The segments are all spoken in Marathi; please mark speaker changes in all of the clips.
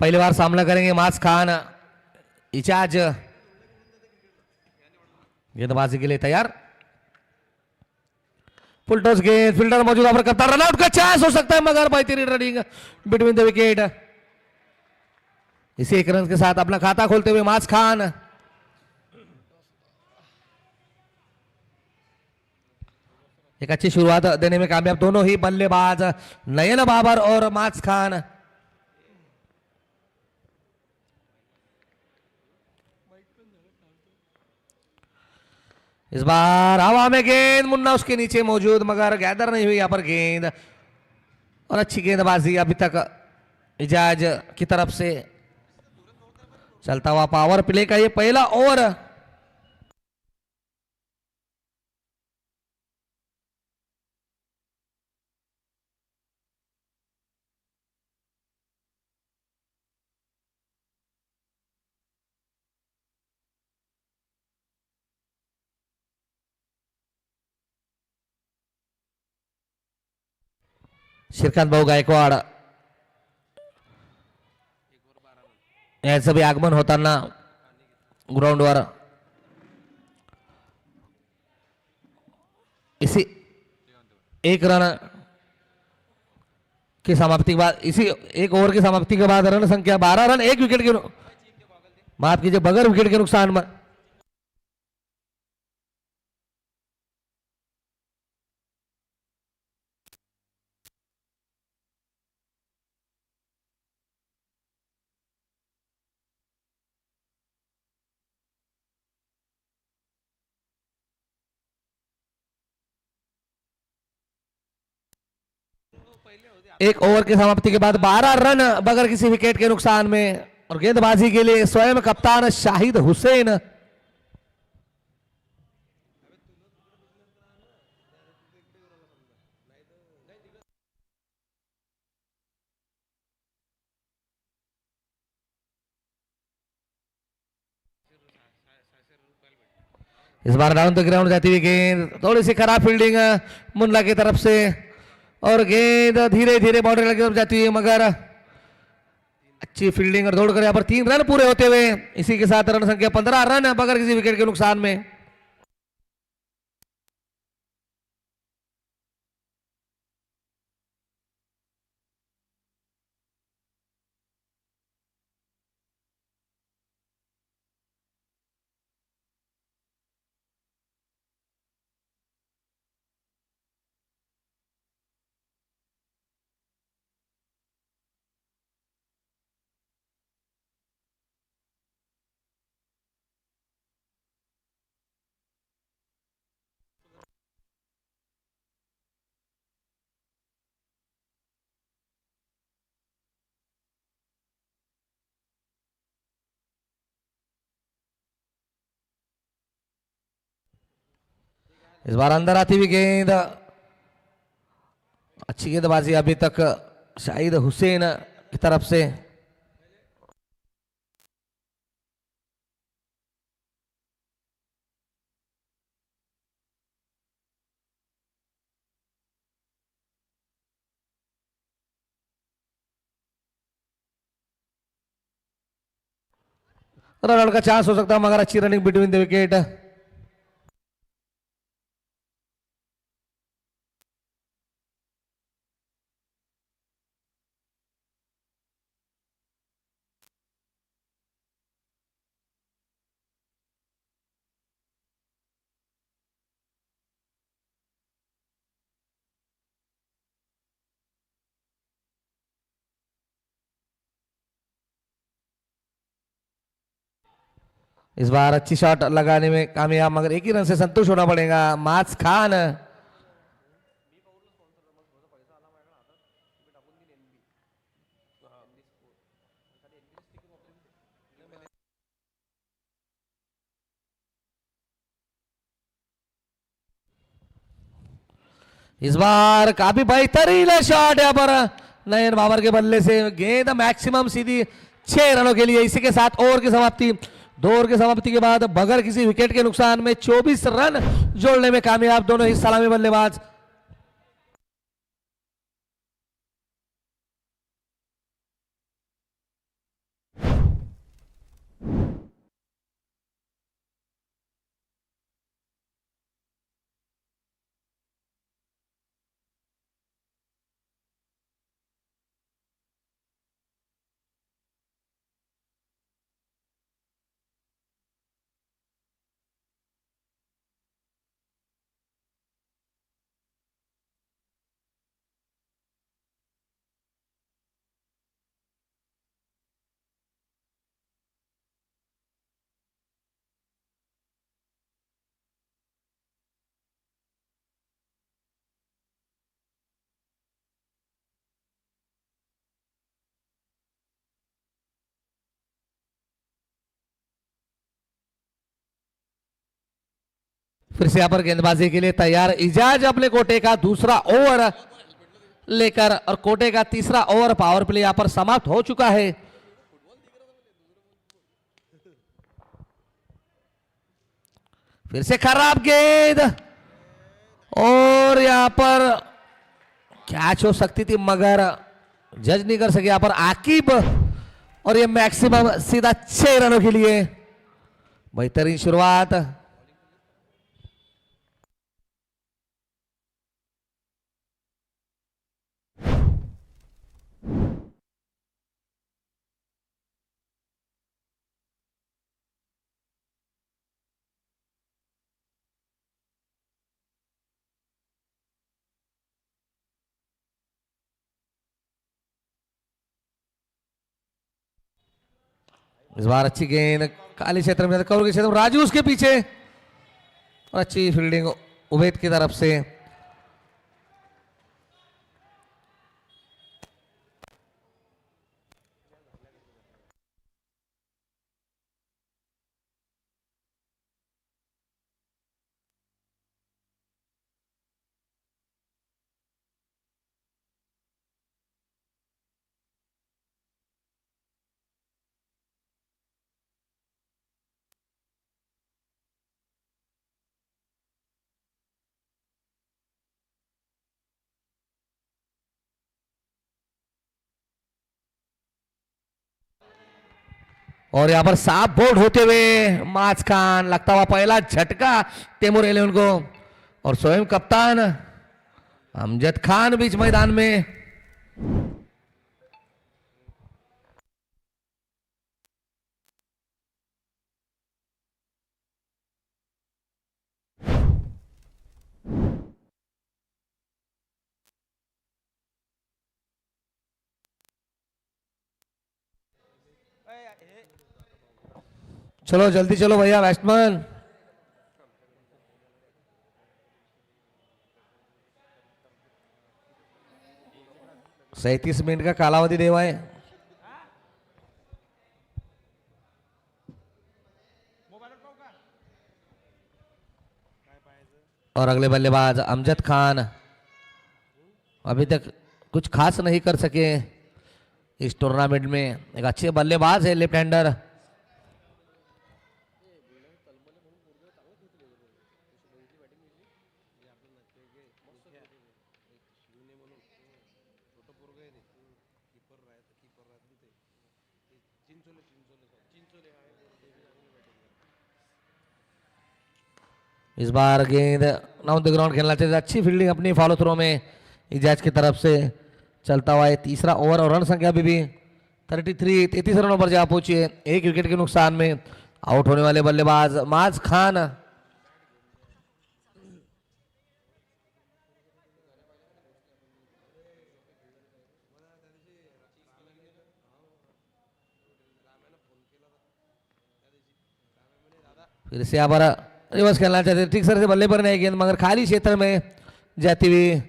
Speaker 1: पहली बार सामना करेंगे माज खान इजाज। गेंदबाजी के लिए तैयार। फुल टॉस गेंद, फील्डर मौजूद पर कप्तान, रनआउट का चांस हो सकता है मगर बेहतरीन रनिंग बिटवीन द विकेट। इसी एक रन के साथ अपना खाता खोलते हुए माज खान। एक अच्छी शुरुआत देने में कामयाब दोनों ही बल्लेबाज नयन बाबर और माज खान। इस बार हवा में गेंद, मुन्ना उसके नीचे मौजूद मगर गैदर नहीं हुई यहां पर गेंद। और अच्छी गेंदबाजी अभी तक इजाज की तरफ से चलता हुआ पावर प्ले का ये पहला ओवर। श्रीकांत भाऊ गायकवाड यांचं बी आगमन होताना ग्राउंडवर। इसी एक रन की समाप्ति के बाद, इसी एक ओवर की समाप्ति के बाद रन संख्या 12 रन, एक विकेट के, माफ कीजिए, बगैर विकेट के नुकसान में। एक ओवर की समाप्ति के बाद 12 रन बगैर किसी विकेट के नुकसान में। और गेंदबाजी के लिए स्वयं कप्तान शाहिद हुसैन। इस बार डाउन द ग्राउंड जाती हुई गेंद, थोड़ी सी खराब फील्डिंग मुन्ना की तरफ से। और गेंद धीरे धीरे बाउंड्री की तरफ जाती है मगर अच्छी फील्डिंग और दौड़ कर यहाँ पर 3 रन पूरे होते हुए। इसी के साथ रन संख्या 15 रन बगैर किसी विकेट के नुकसान में। इस बार अंदर आती हुई गेंद, अच्छी गेंदबाजी अभी तक शाहिद हुसैन की तरफ से। रन का चांस हो सकता है मगर अच्छी रनिंग बिटवीन द विकेट। इस बार अच्छी शॉट लगाने में कामयाब मगर एक ही रन से संतुष्ट होना पड़ेगा माज खान। इस बार काफी बेहतरीन शॉट यहाँ पर नयन बाबर के बल्ले से। गेंद मैक्सिमम सीधी 6 रनों के लिए। इसी के साथ ओवर की समाप्ति, 2 ओवर की समाप्ति के बाद बगैर किसी विकेट के नुकसान में 24 रन जोड़ने में कामयाब दोनों ही सलामी बल्लेबाज। फिर से यहाँ पर गेंदबाजी के लिए तैयार इजाज अपने कोटे का दूसरा ओवर लेकर, और कोटे का तीसरा ओवर पावर प्ले यहाँ पर समाप्त हो चुका है। फिर से खराब गेंद, और यहां पर कैच हो सकती थी मगर जज नहीं कर सके यहां पर आकिब, और ये मैक्सिमम सीधा 6 रनों के लिए। बेहतरीन शुरुआत। इस बार अच्छी गेंद काली क्षेत्र में, कवर के क्षेत्र में, राजू उसके पीछे, और अच्छी फील्डिंग उबैद की तरफ से। और यहां पर साफ बोल्ड होते हुए माज खान, लगता हुआ पहला झटका तैमूर इलेवन को, और स्वयं कप्तान अमजद खान बीच मैदान में। चलो जल्दी चलो भैया बैट्समैन। 37 मिनट का कालावधि देवा है। और अगले बल्लेबाज अमजद खान अभी तक कुछ खास नहीं कर सके इस टूर्नामेंट में। एक अच्छे बल्लेबाज है लेफ्ट हैंडर। इस बार गेंद डाउन द ग्राउंड खेलना चाहिए, अच्छी फील्डिंग अपनी फॉलो थ्रो में इजाज की तरफ से चलता हुआ है। तीसरा ओवर और रन संख्या अभी भी 33 रनों पर जा पहुंची है, 1 विकेट के नुकसान में। आउट होने वाले बल्लेबाज माज खान। फिर से यहाँ पर रिवर्स खेलना चाहते, ठीक सर से बल्ले पर नहीं गेंद मगर खाली क्षेत्र में जाती हुई।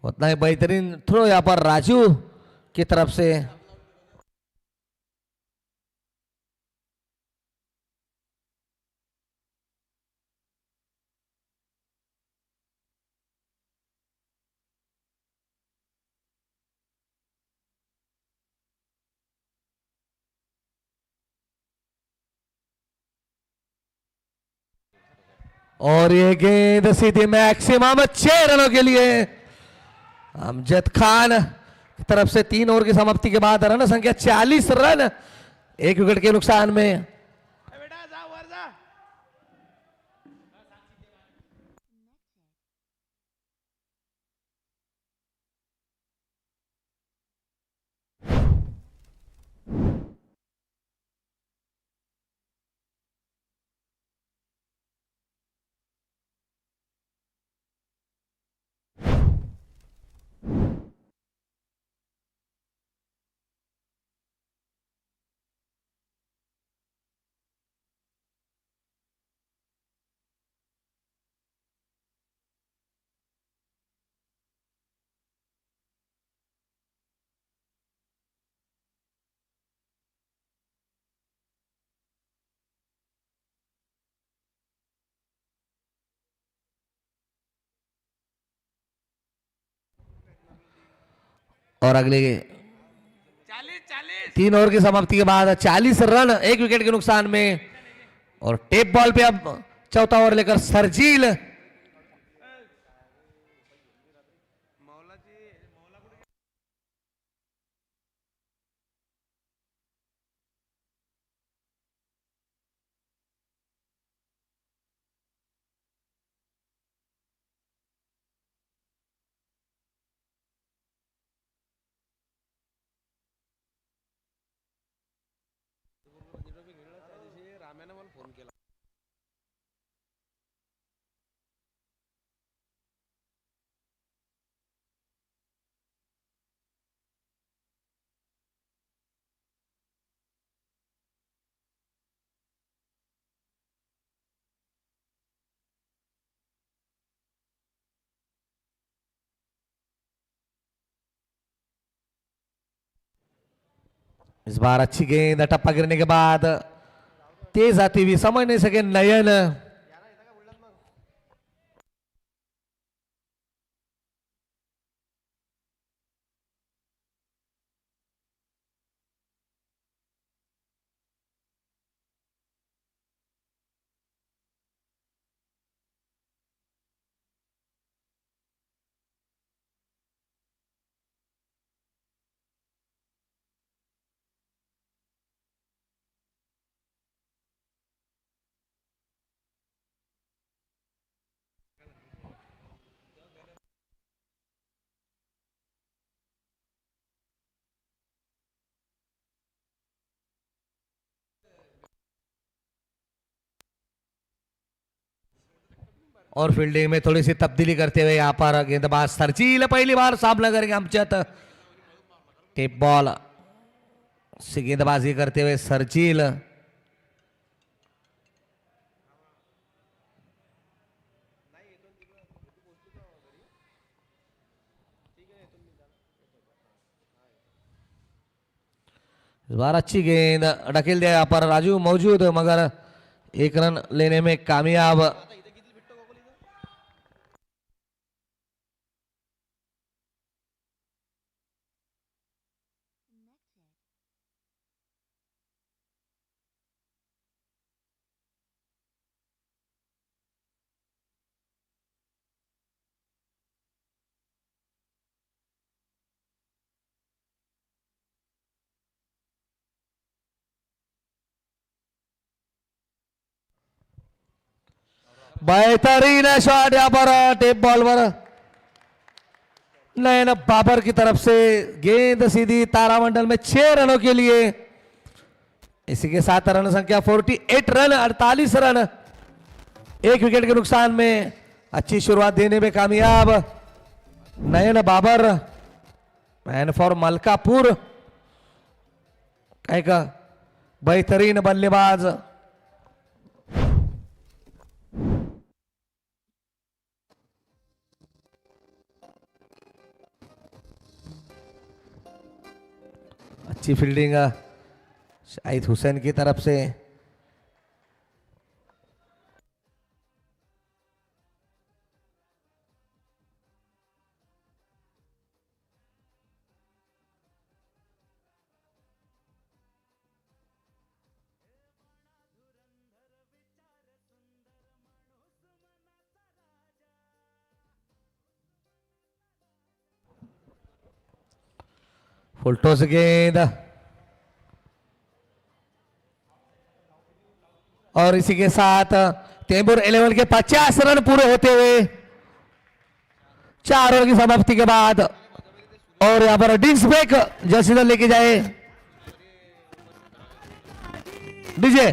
Speaker 1: उतना ही बेहतरीन थ्रो यहाँ पर राजू की तरफ से। और ये गेंद सीधी मैक्सिमम 6 रनों के लिए अमजद खान की तरफ से। 3 ओवर की समाप्ति के बाद रन संख्या 40 रन, 1 विकेट के नुकसान में। और अगले 3 ओवर की समाप्ति के बाद 40 रन 1 विकेट के नुकसान में। और टेप बॉल पे अब चौथा ओवर लेकर सरजील। इस बार अच्छी गेंद, टप्पा गिरने के बाद तेज आती हुई, समझ नहीं सके नयन। और फील्डिंग में थोड़ी सी तब्दीली करते हुए यहाँ पर गेंदबाज सरजील पहली बार सामना करेंगे आमच्यात। टेप बॉल से गेंदबाजी करते हुए सरजील। इस बार अच्छी गेंद ढकेल दिया यहाँ पर राजू मौजूद, मगर 1 रन लेने में कामयाब। बेहतरीन शॉट यहाँ पर टेप बॉलवर नयन बाबर की तरफ से। गेंद सीधी तारामंडल में 6 रनों के लिए। इसी के साथ रन संख्या 48 रन 48 रन 1 विकेट के नुकसान में। अच्छी शुरुआत देने में कामयाब नयन बाबर, मैन फॉर मलकापुर। एक बेहतरीन बल्लेबाज। अच्छी फील्डिंग शाहिद हुसैन की तरफ से। फुलटॉस गेंद और इसी के साथ तेंबुर 11 के 50 रन पूरे होते हुए 4 ओवर की समाप्ति के बाद। और यहां पर डिस्क जैसे लेके जाए डीजे।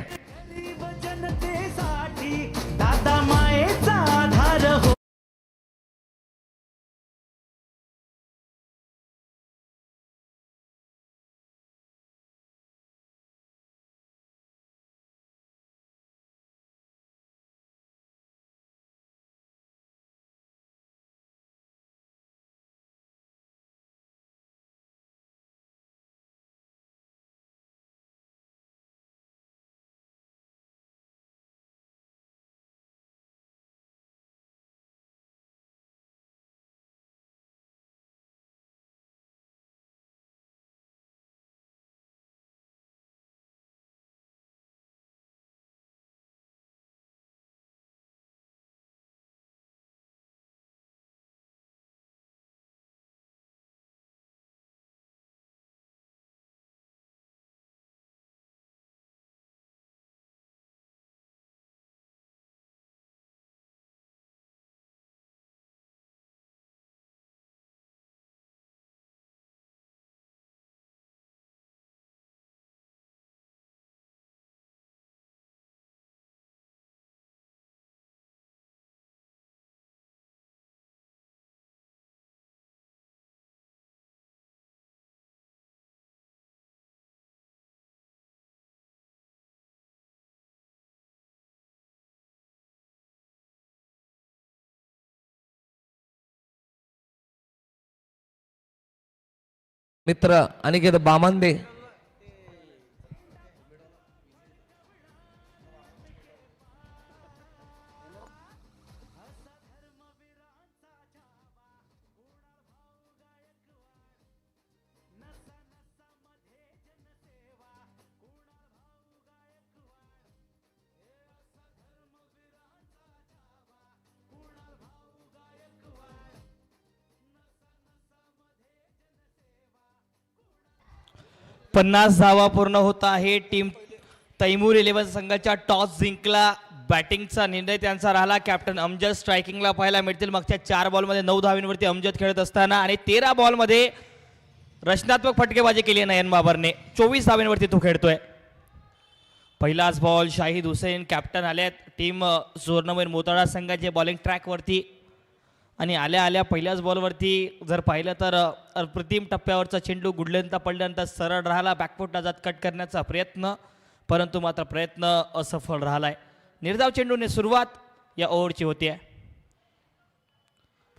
Speaker 1: मित्र अनिकेत बामंदे.
Speaker 2: पन्नास धावा पूर्ण होत आहे. टीम तैमूर 11 संघाच्या टॉस जिंकला. बॅटिंगचा निर्णय त्यांचा राहिला. कॅप्टन अमजद स्ट्रायकिंगला पाहायला मिळतील. मागच्या 4 बॉलमध्ये 9 धावांवरती अमजद खेळत असताना आणि 13 बॉलमध्ये रचनात्मक फटकेबाजी केली आहे नयन बाबरने. 24 धावांवरती तो खेळतोय. पहिलाच बॉल शाहिद हुसेन कॅप्टन आल्यात टीम सुवर्णमय मोताळा संघाचे बॉलिंग ट्रॅकवरती आणि आल्या आल्या पहिल्याच बॉलवरती जर पाहिलं तर अप्रतिम टप्प्यावरचा चेंडू गुडलेंता पडल्यानंतर सरळ राहिला. बॅकफुटला जात कट करण्याचा प्रयत्न, परंतु मात्र प्रयत्न असफल राहिलाय. निर्धाव चेंडूने सुरुवात या ओव्हरची होती.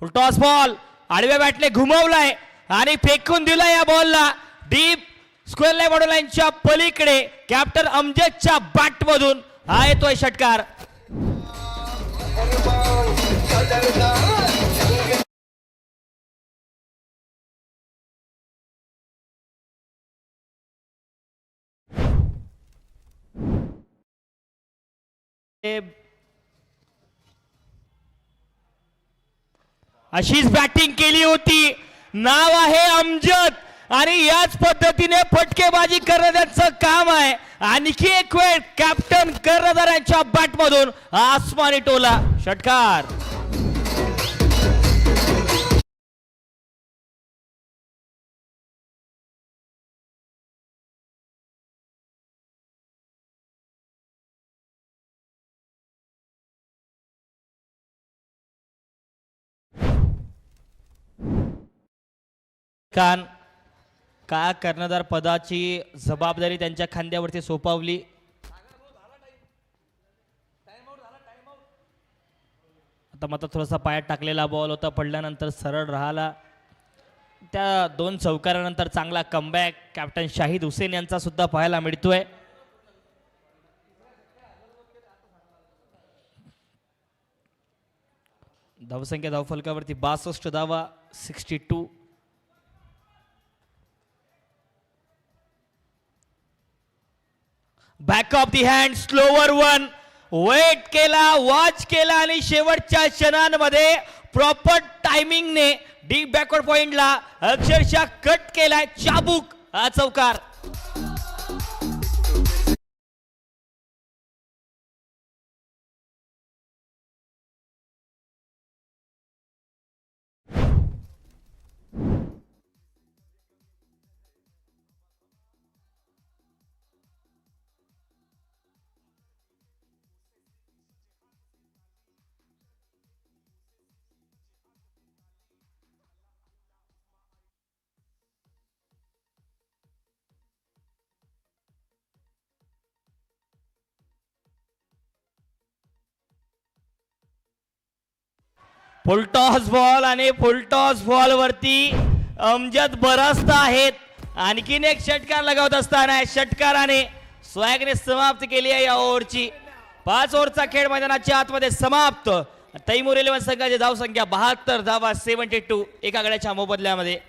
Speaker 2: फुलटॉस बॉल आडव्या बॅटने घुमवलाय आणि फेकून दिला या बॉलला डीप स्क्वेअर लाईन बॉर्डर लाईनच्या पलीकडे. कॅप्टन अमजदच्या बॅटमधून हा येतोय षटकार. अशीच बॅटिंग केली होती. नाव आहे अमजद आणि याच पद्धतीने फटकेबाजी करण्याचं काम आहे. आणखी एक वेळ कॅप्टन कर्णधारांच्या बॅटमधून आसमानी टोला षटकार. कान का कर्णधार पदाची जबाबदारी त्यांच्या खांद्यावरती सोपवली. आता मात्र थोडासा पायात टाकलेला बॉल होता, पडल्यानंतर सरळ राहिला. त्या 2 चौकारानंतर चांगला कमबॅक कॅप्टन शाहिद हुसेन यांचा सुद्धा पाहायला मिळतोय. धावसंख्या धावफलकावरती 62 धावा 62. Back of the hand slower one wait केला, वॉच केला आणि शेवटच्या क्षणांमध्ये प्रॉपर टायमिंगने डीप बॅकवर्ड पॉइंटला अक्षरशः कट केलाय. चाबूक हा चौकार. फुलटॉस बॉल आणि फुलटॉस बॉल वरती अमजद बरसत आहेत. आणखीन एक षटकार लगावत असताना षटकाराने स्वॅगने समाप्त केली आहे या ओव्हरची. 5 ओव्हरचा खेळ मैदानाच्या आतमध्ये समाप्त. तैमूर 11 संघाची धाव संख्या 72 धावा 72 एका गड्याच्या मोबदल्यामध्ये.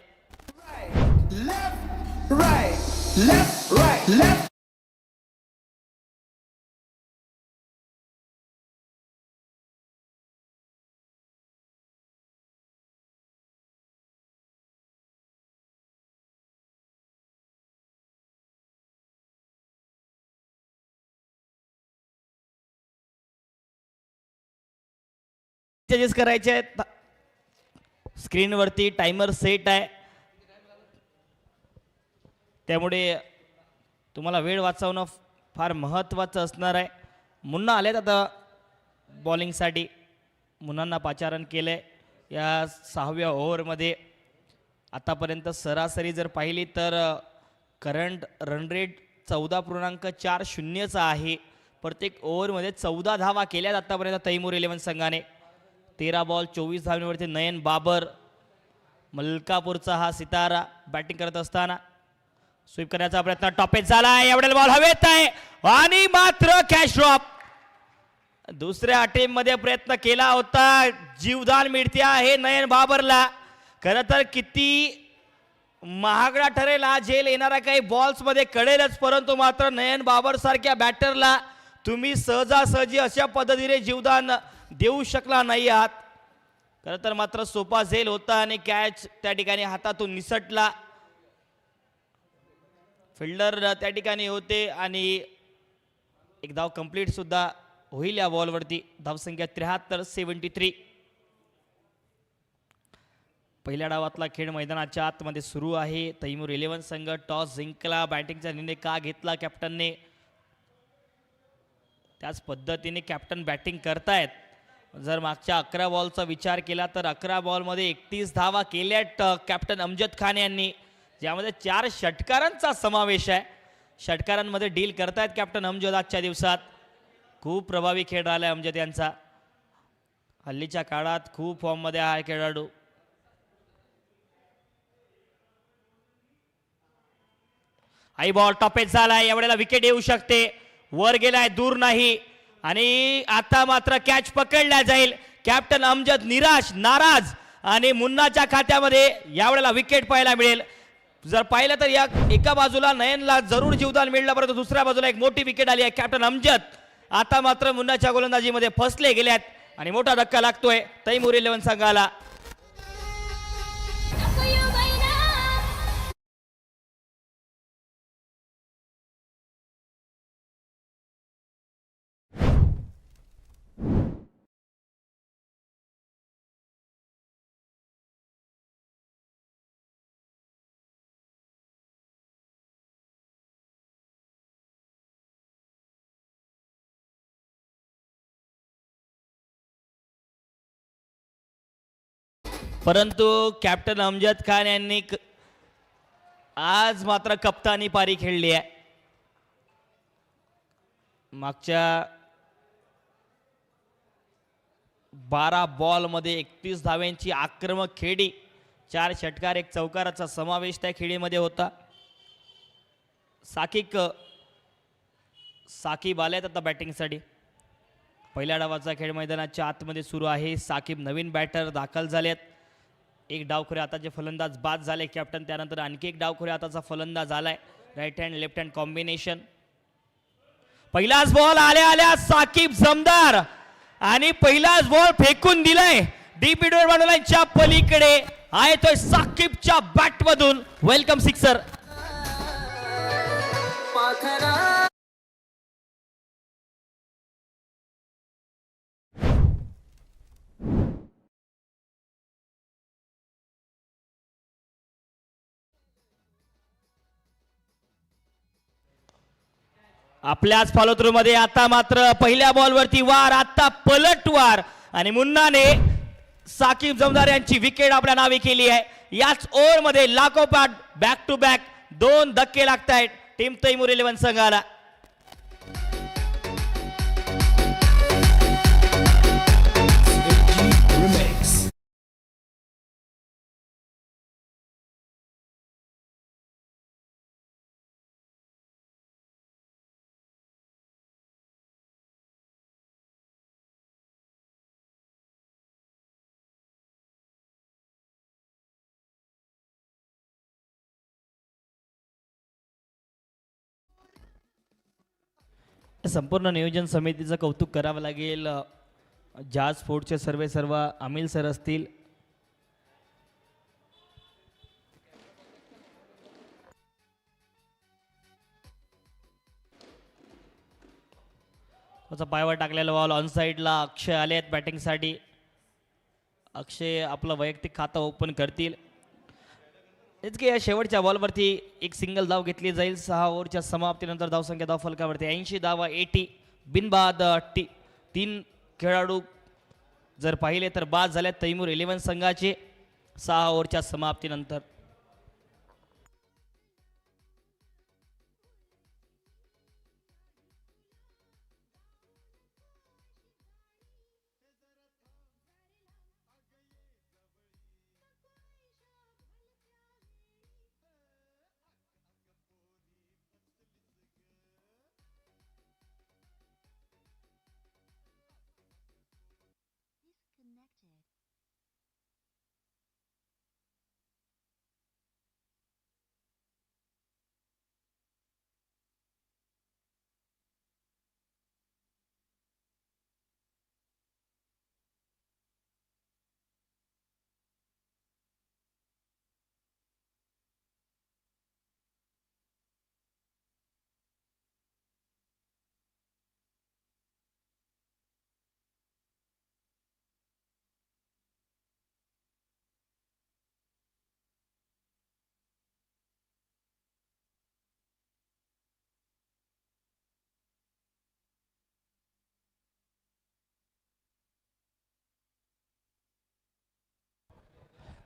Speaker 2: चेंजेस करायचे आहेत. स्क्रीनवरती टायमर सेट आहे, त्यामुळे तुम्हाला वेळ वाचवणं फार महत्त्वाचं असणार आहे. मुन्ना आलेत आता बॉलिंगसाठी. मुन्नांना पाचारण केलं आहे या 6व्या ओव्हरमध्ये. आतापर्यंत सरासरी जर पाहिली तर करंट रन रेट 14.40चा आहे. प्रत्येक ओव्हरमध्ये 14 धावा केल्यात आतापर्यंत तैमूर 11 संघाने. 13 बॉल 24 धावांवरती नयन बाबर मलकापूरचा हा सितारा बॅटिंग करत असताना स्वीप करण्याचा प्रयत्न टॉपेज झाला, एवढ्या बॉल हवेत आहे आणि मात्र कॅच ड्रॉप. दुसऱ्या अटेम्प्ट मध्ये प्रयत्न केला होता, जीवदान मिळते आहे नयन बाबरला. खरं तर किती महागडा ठरेल हा झेल येणारा काही बॉल्स मध्ये कळेलच, परंतु मात्र नयन बाबर सारख्या बॅटरला तुम्ही सहजासहजी अशा पद्धतीने जीवदान देऊ शकला नाही आहात. खरं तर मात्र सोपा झेल होता आणि कॅच त्या ठिकाणी हातातून निसटला. फिल्डर त्या ठिकाणी होते आणि एक धाव कंप्लीट सुद्धा होईल या बॉलवरती. धावसंख्या 73-73. पहिल्या डावातला खेळ मैदानाच्या आतमध्ये सुरू आहे. तैमूर 11 संघ टॉस जिंकला. बॅटिंगचा निर्णय का घेतला कॅप्टनने, त्याच पद्धतीने कॅप्टन बॅटिंग करतायत. जर मागच्या 11 बॉलचा विचार केला तर 11 बॉलमध्ये 31 धावा केल्यात कॅप्टन अमजद खान यांनी, ज्यामध्ये 4 षटकारांचा समावेश आहे. षटकारांमध्ये डील करतायत कॅप्टन अमजद आजच्या दिवसात. खूप प्रभावी खेळ राहिला अमजद यांचा. हल्लीच्या काळात खूप फॉर्ममध्ये हा खेळाडू. आई बॉल टॉपेज झालाय, एवढ्याला विकेट येऊ शकते. वर गेलाय, दूर नाही आणि आता मात्र कॅच पकडला जाईल. कॅप्टन अमजद निराश, नाराज आणि मुन्नाच्या खात्यामध्ये यावेळेला विकेट पाहायला मिळेल. जर पाहिलं तर या एका बाजूला नयनला जरूर जीवदान मिळलं, परंतु दुसऱ्या बाजूला एक मोठी विकेट आली आहे. कॅप्टन अमजद आता मात्र मुन्नाच्या गोलंदाजीमध्ये फसले गेल्यात आणि मोठा धक्का लागतोय तैमूर 11 संघाला. परंतु कॅप्टन अमजद खान यांनी आज मात्र कप्तानी पारी खेळली आहे. मागच्या 12 बॉलमध्ये 31 धाव्यांची आक्रमक खेळी, 4 षटकार, 1 चौकाराचा समावेश त्या खेळीमध्ये होता. साकिब आलेत आता बॅटिंगसाठी. पहिल्या डावाचा खेळ मैदानाच्या आतमध्ये सुरू आहे. साकिब नवीन बॅटर दाखल झालेत. एक डावखुरे आताचे फलंदाज बाद झाले कॅप्टन, त्यानंतर आणखी एक डावखुरे आताचा फलंदाज आलाय. Right hand left hand combination. पहिलाच बॉल आल्या आल्या साकिब जमदार आणि पहिलाच बॉल फेकून दिलाय डीप मिडवर बाउंड्रीच्या पलीकडे आहे तो साकिबच्या बॅट मधून. Welcome sixer. आपल्याच फॉलो थ्रू मध्ये आता मात्र पहिल्या बॉलवरती वार, आता पलटवार आणि मुन्नाने साकिब जमदार यांची विकेट आपल्या नावे केली आहे. याच ओव्हर मध्ये लागोपाठ बॅक टू बॅक 2 धक्के लागत आहेत टीम तैमूर 11 संघाला. संपूर्ण नियोजन समितीचं कौतुक करावं लागेल. जाज स्पोर्ट्सचे सर्व अमिल सर असतील, त्याचा पायवर टाकलेला बॉल ऑन साईडला. अक्षय आले आहेत बॅटिंगसाठी. अक्षय आपलं वैयक्तिक खातं ओपन करतील. तेच की या शेवटच्या बॉलवरती एक सिंगल धाव घेतली जाईल. 6 ओव्हरच्या समाप्तीनंतर धावसंख्या धाव फलकावरती 80 धावा 80 बिनबाद. 3 खेळाडू जर पाहिले तर बाद झाले तैमूर 11 संघाचे 6 ओव्हरच्या समाप्तीनंतर.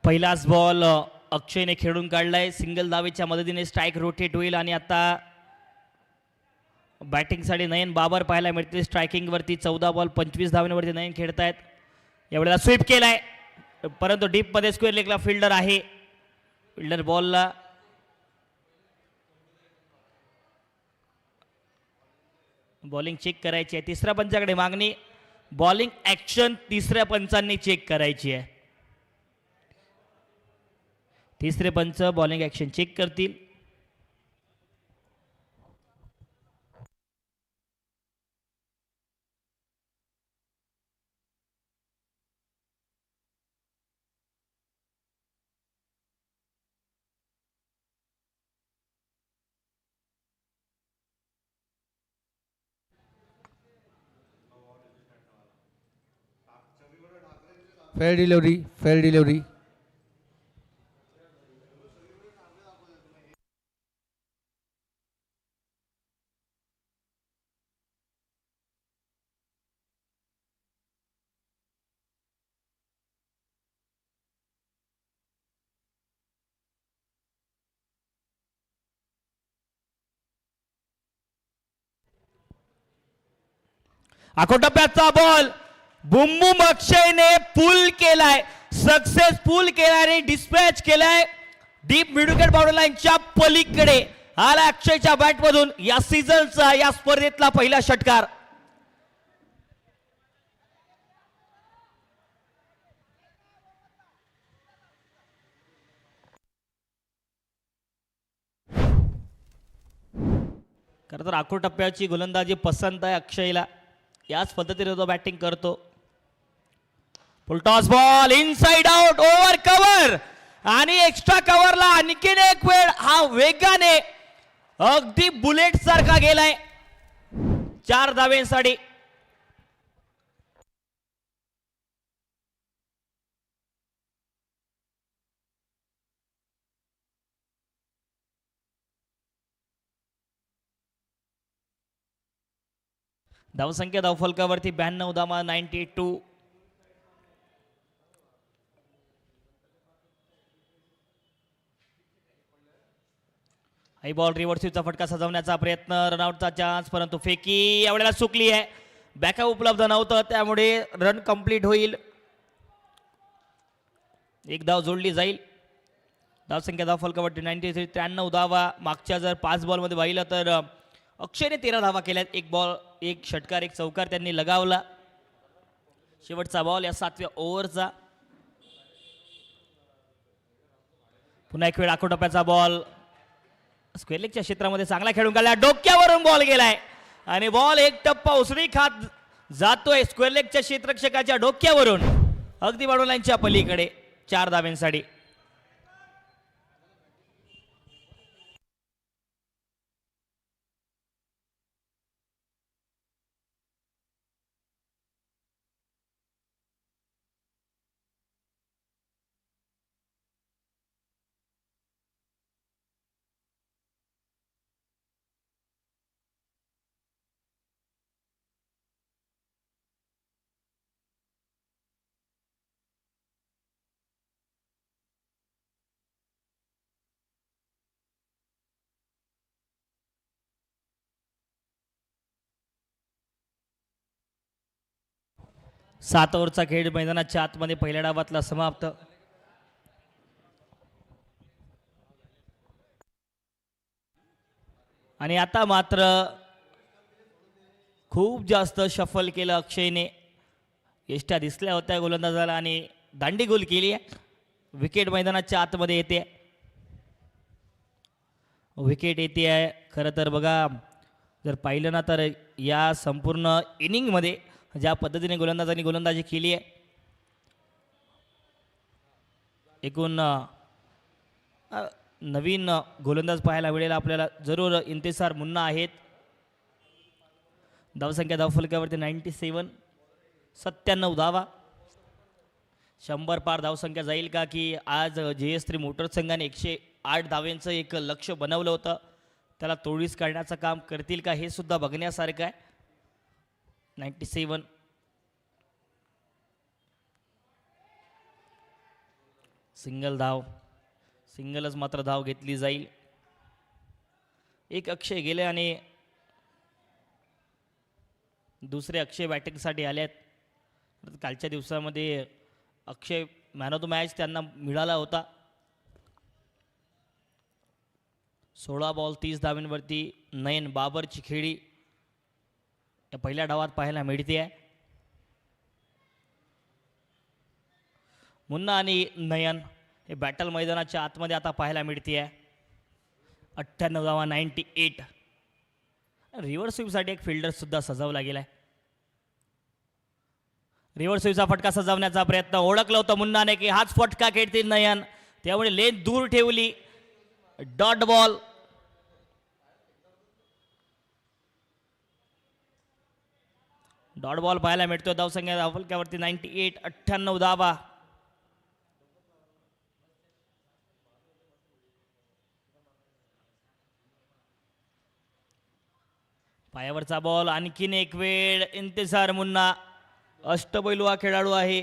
Speaker 2: पहिलाच बॉल अक्षयने खेळून काढलाय. सिंगल धावेच्या मदतीने स्ट्राईक रोटेट होईल आणि आता बॅटिंगसाठी नयन बाबर पाहायला मिळते. स्ट्रायकिंगवरती 14 बॉल 25 धावांवरती नयन खेळतायत. एवढ्याला स्वीप केलाय परंतु डीपमध्ये स्क्वेअर लेगला फिल्डर आहे. फिल्डर बॉलला बॉलिंग चेक करायची आहे. तिसऱ्या पंचाकडे मागणी. बॉलिंग ऍक्शन तिसऱ्या पंचांनी चेक करायची आहे. तिसरे पंच बॉलिंग ऍक्शन चेक करतील.
Speaker 1: Fair delivery, fair delivery.
Speaker 2: आखोटप्प्याचा बॉल बुमबुम अक्षयने पुल केलाय. सक्सेसफुल केल्याने डिस्पॅच केलाय. डीप मिडविकेट बाउंड्री लाईनच्या पलीकडे आला अक्षयच्या बॅट मधून या सीझनचा या स्पर्धेतला पहिला षटकार. खरं तर आखो टप्प्याची गोलंदाजी पसंत आहे अक्षयला. याच पद्धतीने तो बॅटिंग करतो. Full toss ball inside out over cover आणि एक्स्ट्रा कव्हरला आणखीन एक वेळ हा वेगाने अगदी बुलेट सारखा गेलाय. 4 धावेसाठी. धावसंख्या धावफलकावरती 92 धावा 92. हाय बॉल रिव्हर्सिव्हचा फटका सजवण्याचा प्रयत्न. रनआउटचा चान्स परंतु फेकी एवढ्याला चुकली आहे. बॅकअप उपलब्ध नव्हतं त्यामुळे रन कंप्लीट होईल. एक धाव जोडली जाईल. धावसंख्या धावफलकावरती 93 93 धावा. मागच्या जर 5 बॉलमध्ये पाहिलं तर अक्षयने 13 धावा केल्यात. एक बॉल एक षटकार एक चौकार त्यांनी लगावला. शेवटचा बॉल या 7व्या ओव्हरचा. पुन्हा एक वेळ आखोटप्प्याचा बॉल स्क्वेअर लेगच्या क्षेत्रामध्ये चांगला खेळून गेला. डोक्यावरून बॉल गेलाय आणि बॉल एक टप्पा उसळी खात जातोय स्क्वेअर लेगच्या क्षेत्ररक्षकाच्या डोक्यावरून अगदी बाउंड्री लाईनच्या पलीकडे. 4 धाव्यांसाठी. सात ओव्हरचा खेळ मैदानाच्या आतमध्ये पहिल्या डावातला समाप्त. आणि आता मात्र खूप जास्त शफल केलं अक्षयने. यष्ट्या दिसल्या होत्या गोलंदाजाला आणि दांडी गोल केली आहे. विकेट मैदानाच्या आतमध्ये येते. विकेट येते आहे. खरं तर बघा जर पाहिलं ना तर या संपूर्ण इनिंगमध्ये ज्या पद्धतीने गोलंदाजांनी गोलंदाजी केली आहे एकूण नवीन गोलंदाज पाहायला मिळेल आपल्याला. जरूर इंतिसार मुन्ना आहेत. धावसंख्या धावफलकावरती 97 97 धावा. 100 पार धावसंख्या जाईल का की आज JS3 मोटर्स संघाने 108 धावेंचं एक लक्ष बनवलं होतं त्याला तोडीस काढण्याचं काम करतील का हे सुद्धा बघण्यासारखं आहे. 97. सिंगल धाव, सिंगलच मात्र धाव घेतली जाईल. एक अक्षय गेले आणि दुसरे अक्षय बॅटिंगसाठी आले आहेत. कालच्या दिवसामध्ये अक्षय मॅन ऑफ द मॅच त्यांना मिळाला होता. 16 बॉल 30 धावांवरती नयन बाबरची खेळी या पहिल्या डावात पाहायला मिळते आहे. मुन्ना आणि नयन हे बॅटल मैदानाच्या आतमध्ये आता पाहायला मिळते आहे. 98 धावा 98. रिव्हर्स स्वीपसाठी एक फिल्डर सुद्धा सजवला गेलाय. रिव्हर्स स्वीपचा फटका सजवण्याचा प्रयत्न, ओळखलं होतं मुन्नाने की हाच फटका खेळतील नयन, त्यामुळे लेन दूर ठेवली. Dot ball. डॉट बॉल पाहायला मिळतोय. धावसंख्या धावफलकावरती 98. 98 धावा. पायावरचा बॉल, आणखीन एक वेळ इंतजार. मुन्ना अष्टपैलू हा खेळाडू आहे.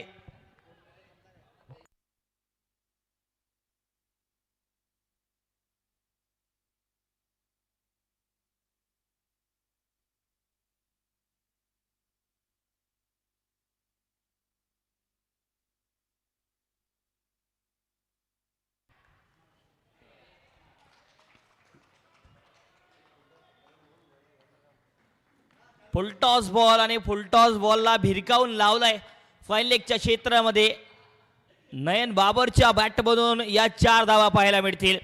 Speaker 2: फुलटॉस बॉल आणि फुलटॉस बॉलला भिरकावून लावलाय फाईन लेगच्या क्षेत्रामध्ये. नयन बाबरच्या बॅटमधून या 4 धावा पाहायला मिळतील.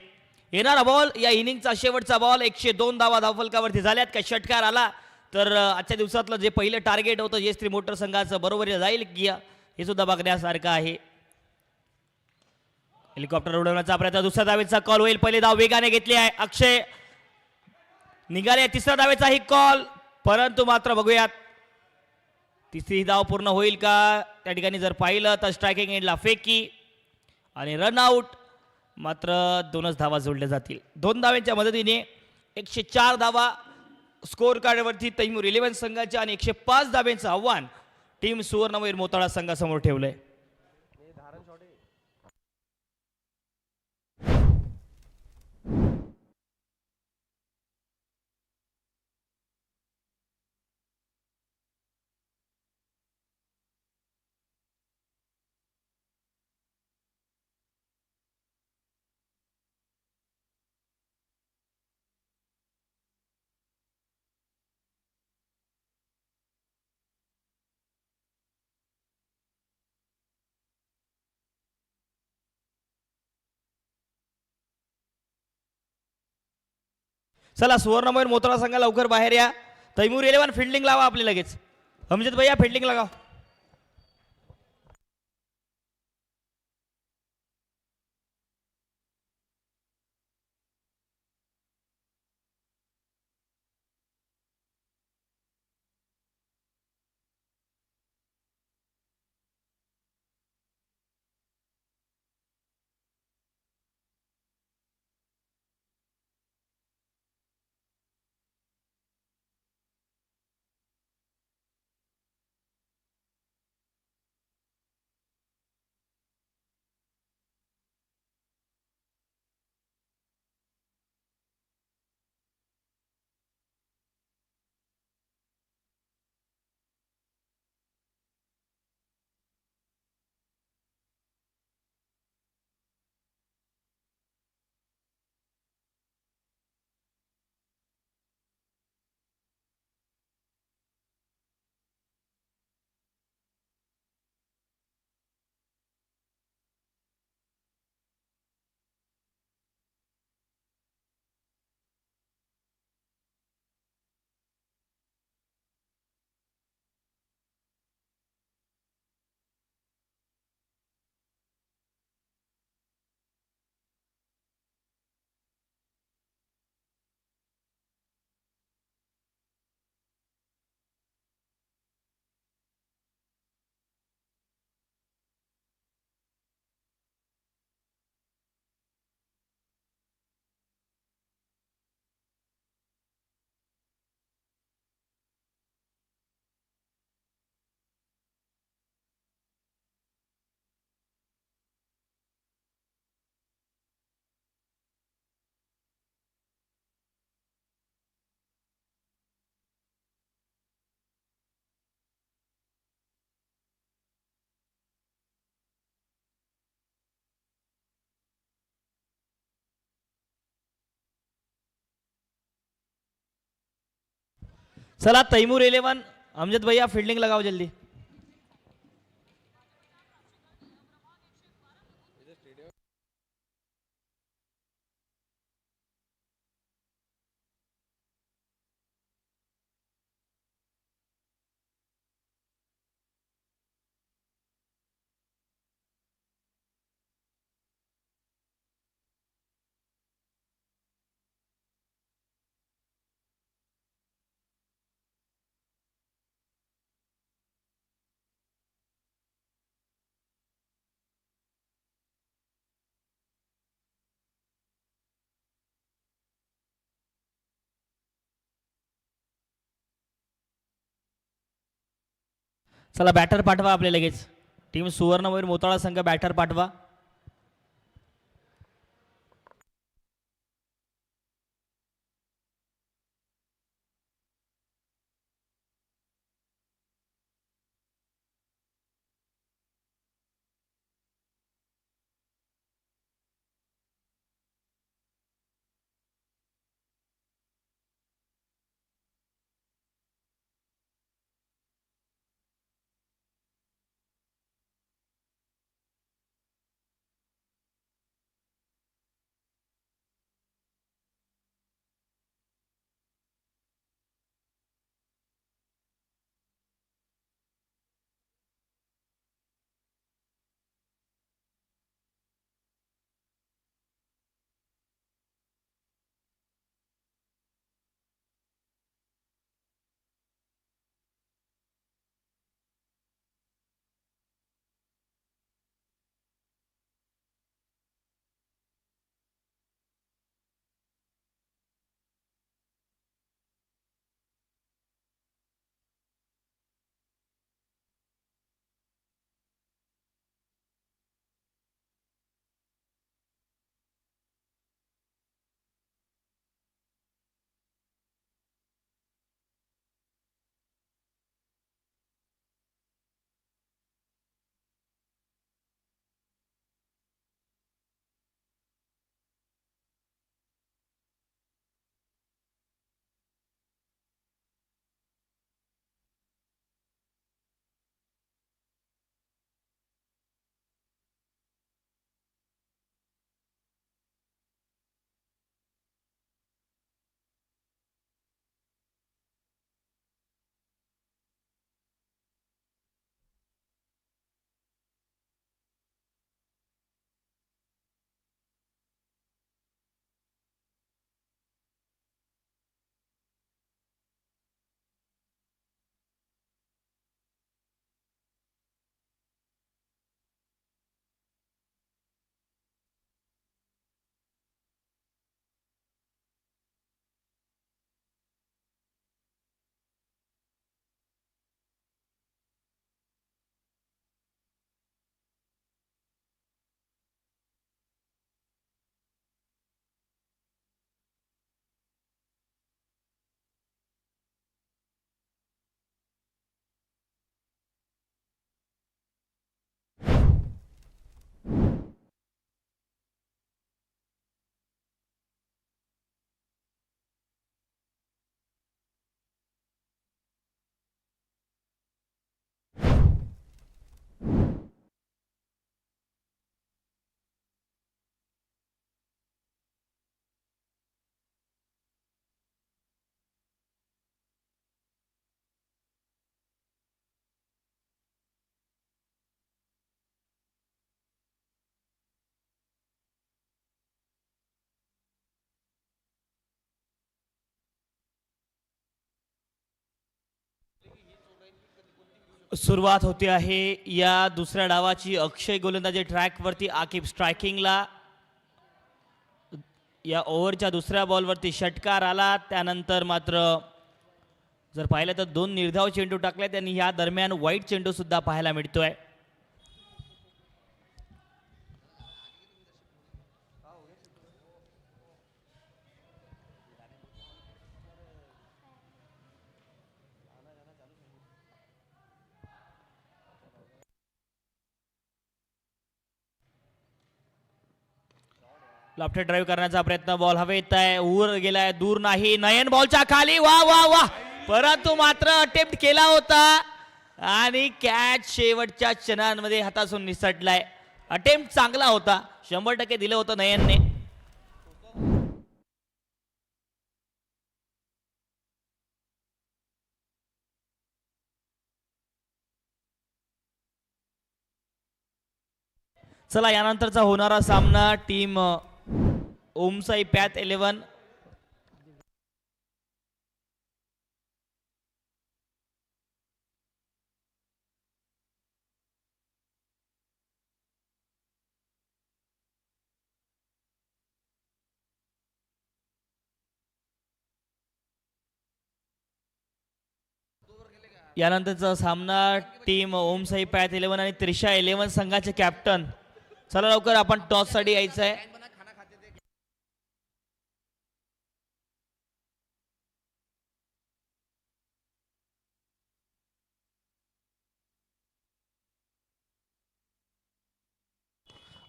Speaker 2: येणारा बॉल या इनिंगचा शेवटचा बॉल. 102 धावा धावफलकावरती झाल्यात. काही षटकार आला तर आजच्या दिवसातलं जे पहिलं टार्गेट होतं जयश्री मोटर संघाचं बरोबर जाईल की हे सुद्धा बघण्यासारखं आहे. हेलिकॉप्टर उडवण्याचा प्रयत्न, दुसऱ्या धावेचा कॉल होईल. पहिली धाव वेगाने घेतली आहे. अक्षय निघाले. तिसऱ्या धावेचाही कॉल, परंतु मात्र बघूयात तिसरी धाव पूर्ण होईल का. त्या ठिकाणी जर पाहिलं तर स्ट्रायकिंग एंडला फेकी आणि रनआउट. मात्र 2च धावा जोडल्या जातील. 2 धाव्यांच्या मदतीने 104 धावा स्कोर कार्डवरती तैमूर 11 संघाच्या आणि 105 धाव्यांचं आव्हान टीम सुवर्णमयूर मोताळा संघासमोर ठेवलंय. चला सुवर्णमयूर मोताळा संघा लवकर बाहेर या. तैमूर 11 फिल्डिंग लावा आपली लगेच. अमजद भैया फिल्डिंग लगाव. चला तैमूर 11 अमजद भैया फिल्डिंग लगाओ जल्दी. चला बॅटर पाठवा आपले लगेच. टीम सुवर्णमयूर मोताळा संघ बॅटर पाठवा. सुरुवात होते आहे या दुसऱ्या डावाची. अक्षय गोलंदाजी ट्रॅकवरती, आकिब स्ट्रायकिंगला. या ओव्हरच्या दुसऱ्या बॉलवरती षटकार आला. त्यानंतर मात्र जर पाहिलं तर 2 निर्धाव चेंडू टाकले त्यांनी. या दरम्यान वाईट चेंडू सुद्धा पाहायला मिळतोय. लेफ्ट ड्राईव्ह करण्याचा प्रयत्न. बॉल हवेत आहे, ऊर गेलाय, दूर नाही. नयन बॉलच्या खाली. वा वा वा, परंतु मात्र अटेम्प्ट केला होता आणि कॅच शेवटच्या क्षणांमध्ये हातातून निसटलाय. अटेम्प्ट चांगला होता, 100% दिलं होतं नयनने. चला यानंतरचा होणारा सामना टीम ओमसाई पॅथ 11 यानंतरचा सामना टीम ओमसाई पॅथ 11 आणि त्रिशा 11 संघाचे कॅप्टन. चला लवकर आपण टॉस साठी यायचं आहे.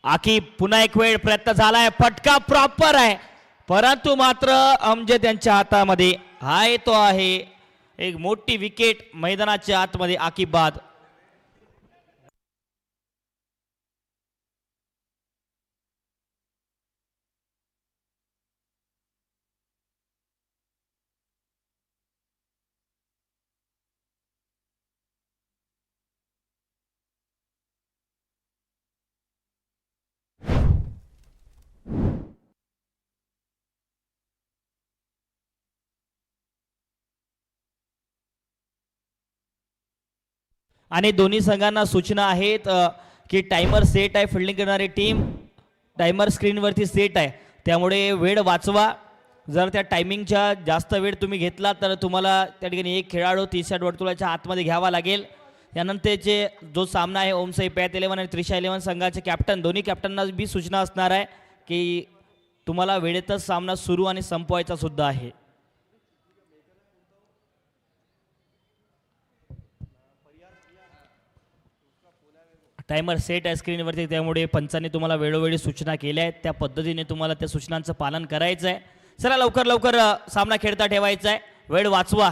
Speaker 2: आकी पुन्हा एक वेळ प्रयत्न झालाय, फटका प्रॉपर आहे, परंतु मात्र अमजद यांच्या हातामध्ये हाय तो आहे एक मोठी विकेट मैदानाच्या आतमध्ये. आकी बाद. आणि दोन्ही संघांना सूचना आहेत की टाइमर सेट आहे, फिल्डिंग करणारी टीम टाइमर स्क्रीनवरती सेट आहे, त्यामुळे वेळ वाचवा. जर त्या टायमिंगच्या जास्त वेळ तुम्ही घेतला तर तुम्हाला त्या ठिकाणी एक खेळाडू 30 वर्तुळाच्या आतमध्ये घ्यावा लागेल. यानंतरचे जो सामना आहे ओमसाई पॅथ 11 आणि त्रिशा 11 संघाचे कॅप्टन दोन्ही कॅप्टनना बी सूचना असणार आहे की तुम्हाला वेळेतच सामना सुरू आणि संपवायचा सुद्धा आहे. टायमर सेट आहे स्क्रीनवरती, त्यामुळे पंचांनी तुम्हाला वेळोवेळी सूचना केल्या आहेत, त्या पद्धतीने तुम्हाला त्या सूचनांचं पालन करायचं आहे. चला लवकर लवकर सामना खेळता ठेवायचा आहे, वेळ वाचवा.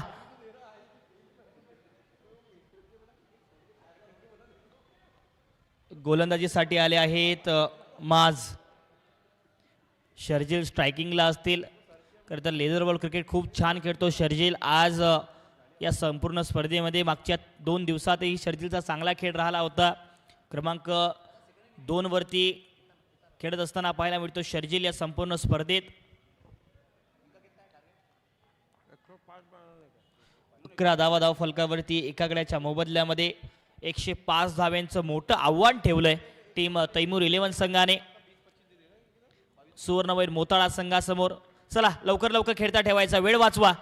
Speaker 2: गोलंदाजीसाठी आले आहेत माज. शर्जील स्ट्रायकिंगला असतील. खरं तर लेदर बॉल क्रिकेट खूप छान खेळतो शर्जील. आज या संपूर्ण स्पर्धेमध्ये मागच्या 2 दिवसातही शर्जीलचा चांगला खेळ राहिला होता. क्रमांक 2 वरती खेळत असताना पाहायला मिळतो शर्जील या संपूर्ण स्पर्धेत. 11 धाव फलकावरती एकागड्याच्या मोबदल्यामध्ये 105 धाव्यांचं मोठं आव्हान ठेवलंय टीम तैमूर 11 संघाने सुवर्णवैर मोताळा संघासमोर. चला लवकर लवकर खेळता ठेवायचा, वेळ वाचवा.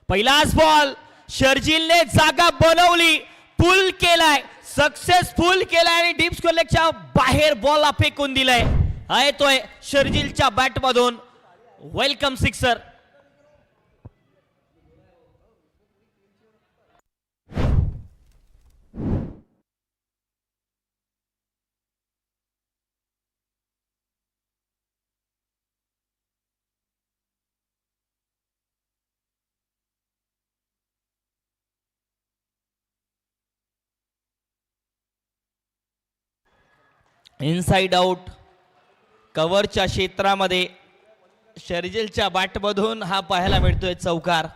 Speaker 2: पहिलाच बॉल शर्जीलने जागा बनवली, पुल केलाय, सक्सेसफुल केलाय आणि डीप स्क्वेअर लेगच्या बाहेर बॉल फेकून दिलाय. हा येतोय शर्जीलच्या बॅट मधून वेलकम सिक्सर. इनसाइड आउट कव्हरच्या क्षेत्रामध्ये शर्जीलच्या बॅटमधून हा पाहायला मिळतोय चौकार.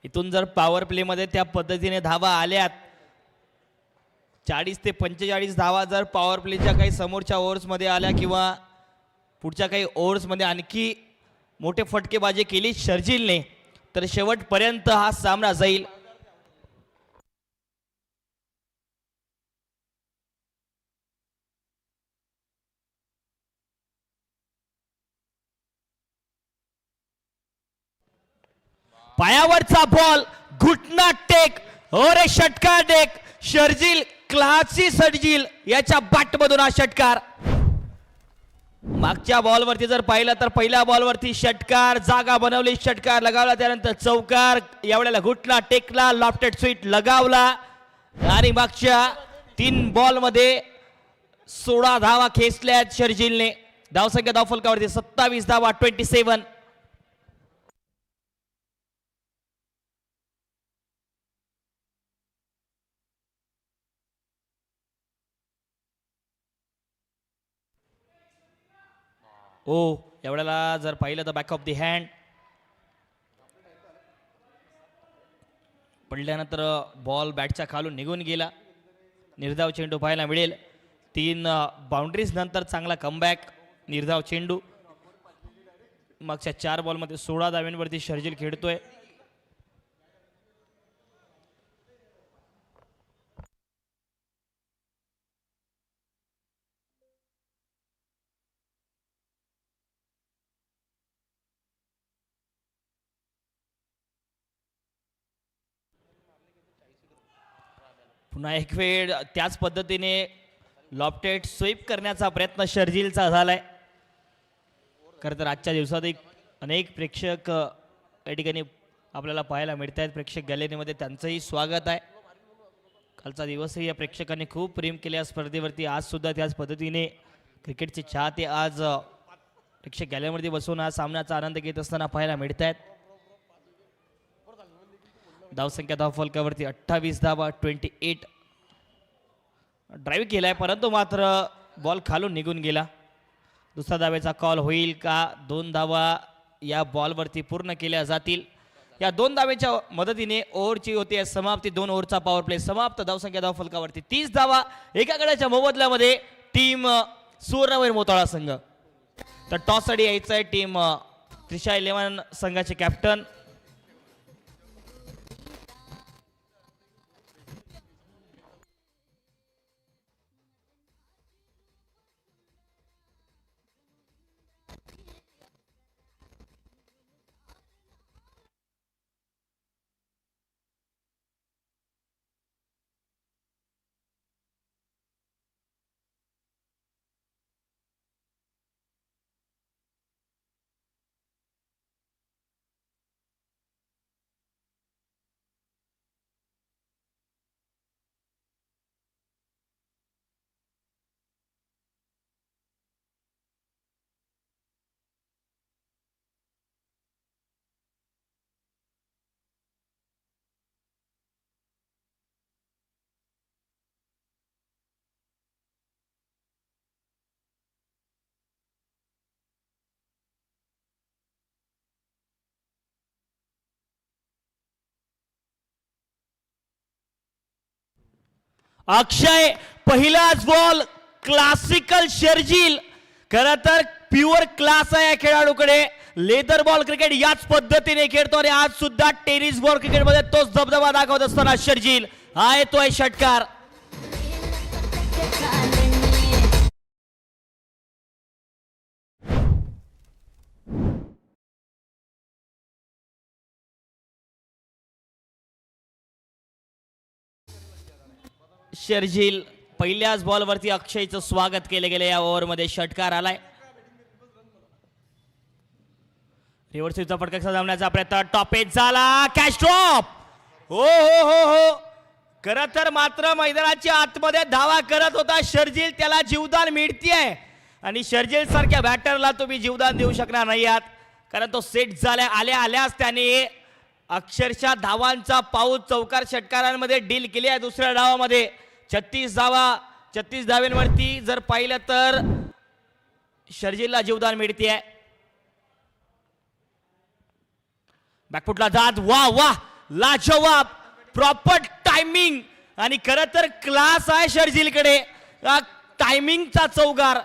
Speaker 2: इथून जर पॉवर प्ले मध्ये त्या पद्धतीने धावा आल्यात 40 ते 45 धावा जर पॉवर प्लेच्या काही समोरच्या ओव्हर्स मध्ये आल्या किंवा पुढच्या काही ओव्हर्स मध्ये आणखी मोठे फटकेबाजी केली शर्जीलने तर शेवटपर्यंत हा सामना जाईल. पायावरचा बॉल, घुटना टेक और षटकार टेक. शर्जील क्लासी शर्जील याच्या बॅटमधून हा षटकार. मागच्या बॉलवरती जर पाहिलं तर पहिल्या बॉलवरती षटकार, जागा बनवली, षटकार लगावला, त्यानंतर चौकार, यावेळेला घुटना टेकला, लॉफ्टेड स्वीट लगावला आणि मागच्या 3 बॉलमध्ये 16 धावा खेचल्यात शर्जीलने. धावसंख्या धावफलकावरती 27 धावा 27. ओ एवढ्याला जर पाहिलं तर बॅक ऑफ दी हँड पडल्यानंतर बॉल बॅटच्या खालून निघून गेला. निर्धाव चेंडू पाहायला मिळेल. 3 बाउंड्रीज नंतर चांगला कमबॅक. निर्धाव चेंडू मागच्या 4 बॉलमध्ये 16 धाव्यांवरती शर्जील खेळतोय. पुन्हा एक वेळ त्याच पद्धतीने लॉफ्टेड स्वीप करण्याचा प्रयत्न शर्जीलचा झालाय. खरं तर आजच्या दिवसात अनेक प्रेक्षक या ठिकाणी आपल्याला पाहायला मिळत आहेत. प्रेक्षक गॅलरीमध्ये त्यांचंही स्वागत आहे. कालचा दिवसही या प्रेक्षकांनी खूप प्रेम केले या स्पर्धेवरती. आज सुद्धा त्याच पद्धतीने क्रिकेटचे चाहते आज प्रेक्षक गॅलरीमध्ये बसून आज सामन्याचा आनंद घेत असताना पाहायला मिळत आहेत. धावसंख्या धावफलकावरती 28 धावा 28. ड्राईव्ह केलाय परंतु मात्र बॉल खालून निघून गेला. दुसरा धावेचा कॉल होईल का? 2 धावा या बॉलवरती पूर्ण केल्या जातील. या 2 धावेच्या मदतीने ओव्हरची होते समाप्ती. 2 ओव्हरचा पॉवर प्ले समाप्त. धावसंख्या धावफलकावरती 30 धावा. एका गड्याच्या मोबदल्यामध्ये टीम सुवर्णवीर मोताळा संघ. तर टॉससाठी यायचं आहे टीम त्रिशा 11 संघाचे कॅप्टन अक्षय. पहिलाच बॉल क्लासिकल शर्जील. खरं तर प्युअर क्लास आहे या खेळाडूकडे. लेदर बॉल क्रिकेट याच पद्धतीने खेळतो आणि आज सुद्धा टेनिस बॉल क्रिकेटमध्ये तोच दबदबा दाखवत असताना शर्जील हा येतोय षटकार. शर्जील पहिल्याच बॉलवरती अक्षयचं स्वागत केले गेले. या ओव्हरमध्ये षटकार आलाय. रिव्हर्स स्वीपचा फटका साधण्याचा प्रयत्न. टॉपेज झाला. Catch drop. हो हो हो हो. खरं तर मात्र मैदानाच्या आतमध्ये धावा करत होता शर्जील. त्याला जीवदान मिळतेय आणि शर्जील सारख्या बॅटरला तुम्ही जीवदान देऊ शकणार नाही आहात. कारण तो सेट झाल्या आल्याच त्याने अक्षरशः धावांचा पाऊस चौकार षटकारांमध्ये डील केली आहे. दुसऱ्या डावामध्ये 36 धावा. 36 धाव्यांवरती जर पाहिलं तर शर्जीलला जीवदान मिळते. बॅकफुटला जात. वा वा लाजवाब. प्रॉपर टायमिंग आणि खरं तर क्लास आहे शर्जीलकडे. टायमिंगचा चौकार.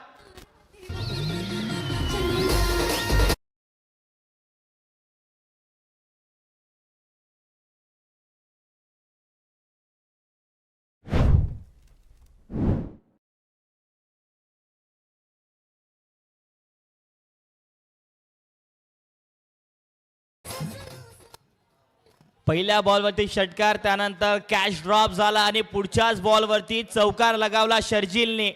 Speaker 2: पहिल्या बॉलवरती षटकार. त्यानंतर कॅच ड्रॉप झाला आणि पुढच्याच बॉलवरती चौकार लगावला शर्जीलने.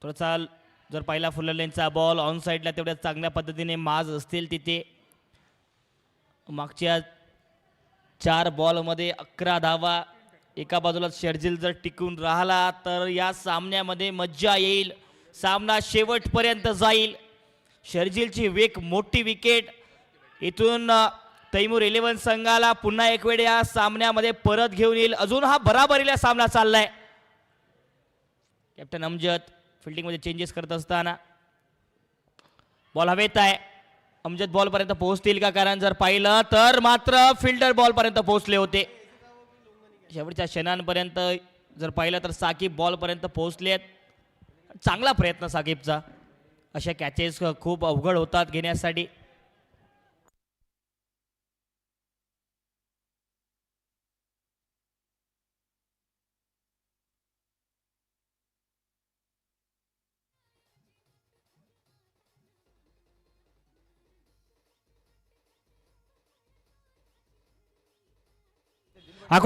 Speaker 2: थोडासा जर पहिला फुल लेनचा बॉल ऑन साईडला तेवढ्या चांगल्या पद्धतीने माज असतील तिथे. मागच्या 4 बॉलमध्ये 11 धावा एका बाजूला शर्जिल जर टिकून राहिला तर या सामन्यामध्ये मज्जा येईल, सामना शेवटपर्यंत जाईल. शर्जिलची एक मोठी विकेट इथून तैमूर 11 संघाला पुन्हा एक वेळ या सामन्यामध्ये परत घेऊन येईल. अजून हा बराबरीला सामना चाललाय. कॅप्टन अमजद फिल्डिंगमध्ये चेंजेस करत असताना बॉल हवेत आहे. अमजद बॉलपर्यंत पोहोचतील का? कारण जर पाहिलं तर मात्र फिल्डर बॉलपर्यंत पोहोचले होते. शेवटच्या क्षणांपर्यंत जर पाहिलं तर साकिब बॉलपर्यंत पोहोचलेत. चांगला प्रयत्न साकिबचा. अशा कॅचेस खूप अवघड होतात घेण्यासाठी.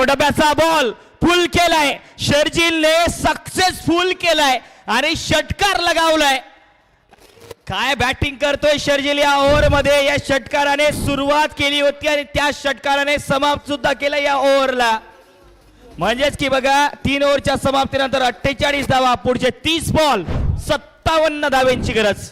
Speaker 2: डब्याचा बॉल फुल केलाय. शर्जिलने सक्सेसफुल केलाय आणि षटकार लगावलाय. काय बॅटिंग करतोय शर्जिल या ओव्हर मध्ये. या षटकाराने सुरुवात केली होती आणि त्या षटकाराने समाप्त सुद्धा केला या ओव्हरला. म्हणजेच की बघा 3 ओव्हरच्या समाप्तीनंतर 48 धावा. पुढचे 30 बॉल 57 धाव्यांची गरज.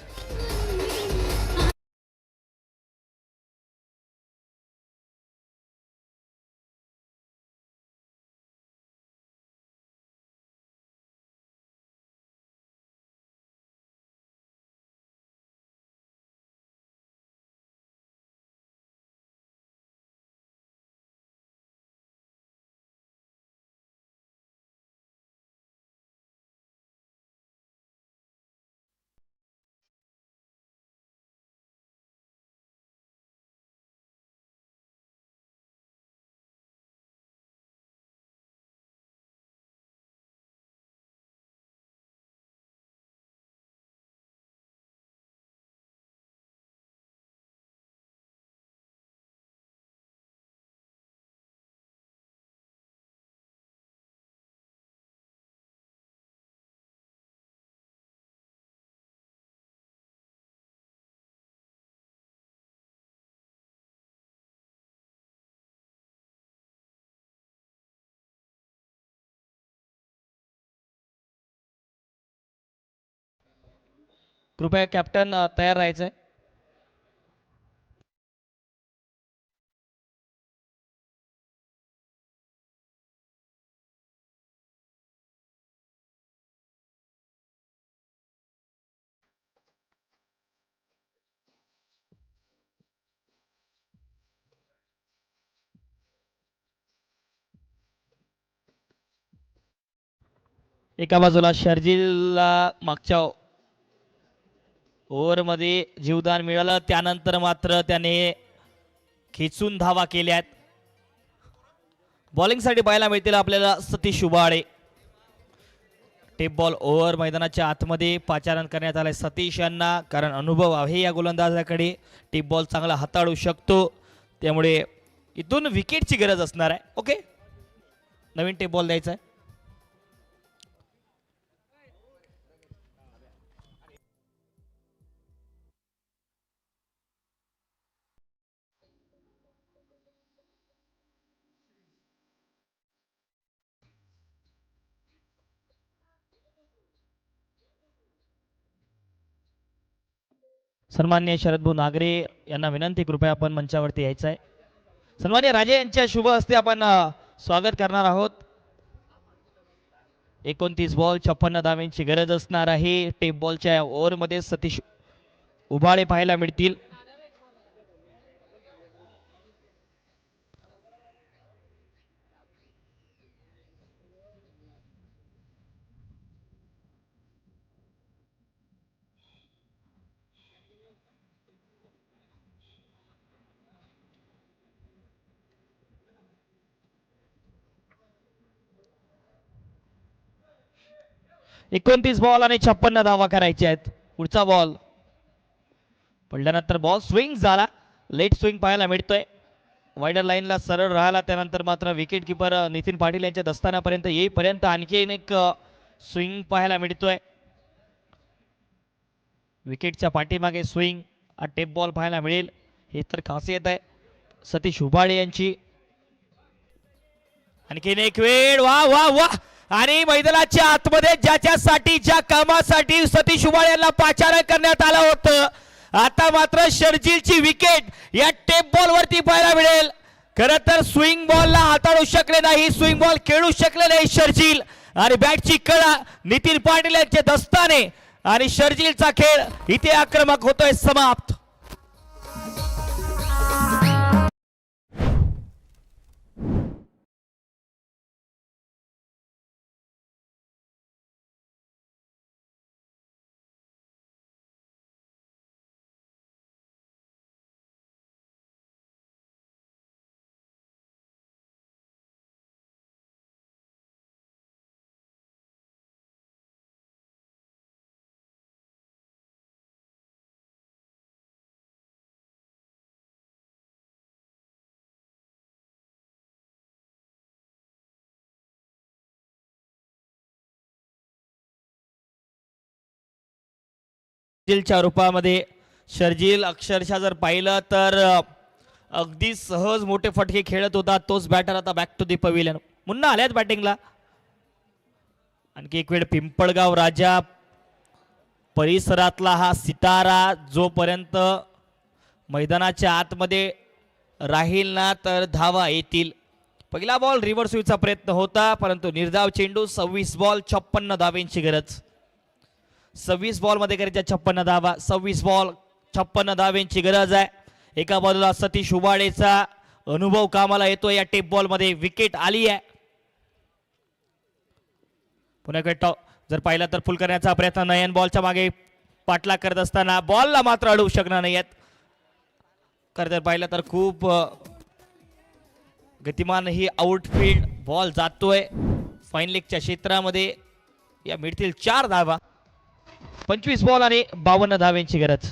Speaker 2: कृपया कॅप्टन तयार राहायचंय. एका बाजूला शर्जिलला मागच्या ओव्हरमध्ये जीवदान मिळालं, त्यानंतर मात्र त्याने खेचून धावा केल्यात. बॉलिंगसाठी पाहायला मिळतील आपल्याला Satish Ubale. Tape ball over मैदानाच्या आतमध्ये पाचारण करण्यात आलंय सतीश यांना, कारण अनुभव आहे या गोलंदाजाकडे. टेप बॉल चांगला हाताळू शकतो, त्यामुळे इथून विकेटची गरज असणार आहे. ओके, नवीन टेप बॉल द्यायचा आहे. सन्माननीय शरदभाऊ नागरे यांना विनंती, कृपया आपण मंचावरती यायचं आहे. सन्माननीय राजे यांच्या शुभ हस्ते आपण स्वागत करणार आहोत. 29 बॉल 56 धावांची गरज असणार आहे. टेप बॉलच्या ओव्हरमध्ये सतीश उबाळे पाहायला मिळतील. एकोणतीस बॉल आणि 56 धावा करायचे आहेत. पुढचा बॉल पडल्यानंतर बॉल स्विंग झाला. लेट स्विंग पाहायला मिळतोय. वायडर लाईनला सरळ राहिला, त्यानंतर मात्र विकेट किपर नितीन पाटील यांच्या दस्तानापर्यंत येईपर्यंत आणखी एक स्विंग पाहायला मिळतोय. विकेटच्या पाठीमागे स्विंग हा टेप बॉल पाहायला मिळेल. हे तर खासियत आहे सतीश उबाळे यांची. आणखीन एक वेळ, वा वा वा. आणि मैदानाच्या आतमध्ये ज्याच्यासाठी ज्या कामासाठी सतीश उबाळे यांना पाचारण करण्यात आलं होतं, आता मात्र शर्जीलची विकेट या टेप बॉल वरती पाहायला मिळेल. खरं तर स्विंग बॉलला हाताळू शकले नाही, स्विंग बॉल खेळू शकले नाही शर्जील. आणि बॅटची कळा नितीन पाटील यांचे दस्ताने आणि शर्जीलचा खेळ इथे आक्रमक होतोय समाप्त. शर्जीलच्या रूपामध्ये शर्जील अक्षरशः जर पाहिलं तर अगदी सहज मोठे फटके खेळत होता तोच बॅटर आता back to the pavilion. Munna आल्यात बॅटिंगला. आणखी एक वेळ पिंपळगाव राजा परिसरातला हा सितारा जोपर्यंत मैदानाच्या आतमध्ये राहील ना तर धावा येतील. पहिला बॉल रिव्हर्स स्वीपचा प्रयत्न होता परंतु निर्धाव चेंडू. 26 बॉल 56 धावेंची गरज. 26 बॉल मध्ये करायच्या 56 धावा. 26 बॉल 56 धावेंची गरज आहे. एका बाजूला सतीश उबाळेचा अनुभव कामाला येतो. या टेप बॉल मध्ये विकेट आली आहे. पुन्हा टॉप जर पाहिला तर फुल करण्याचा प्रयत्न. नयन बॉलच्या मागे पाठलाग करत असताना बॉलला मात्र अडवू शकणार नाही आहेत. जर पाहिलं तर खूप गतिमान ही आउटफील्ड बॉल जातोय फाईन लेगच्या क्षेत्रामध्ये. या मिळतील 4 धावा. 25 बॉल आणि 52 धावेंची गरज.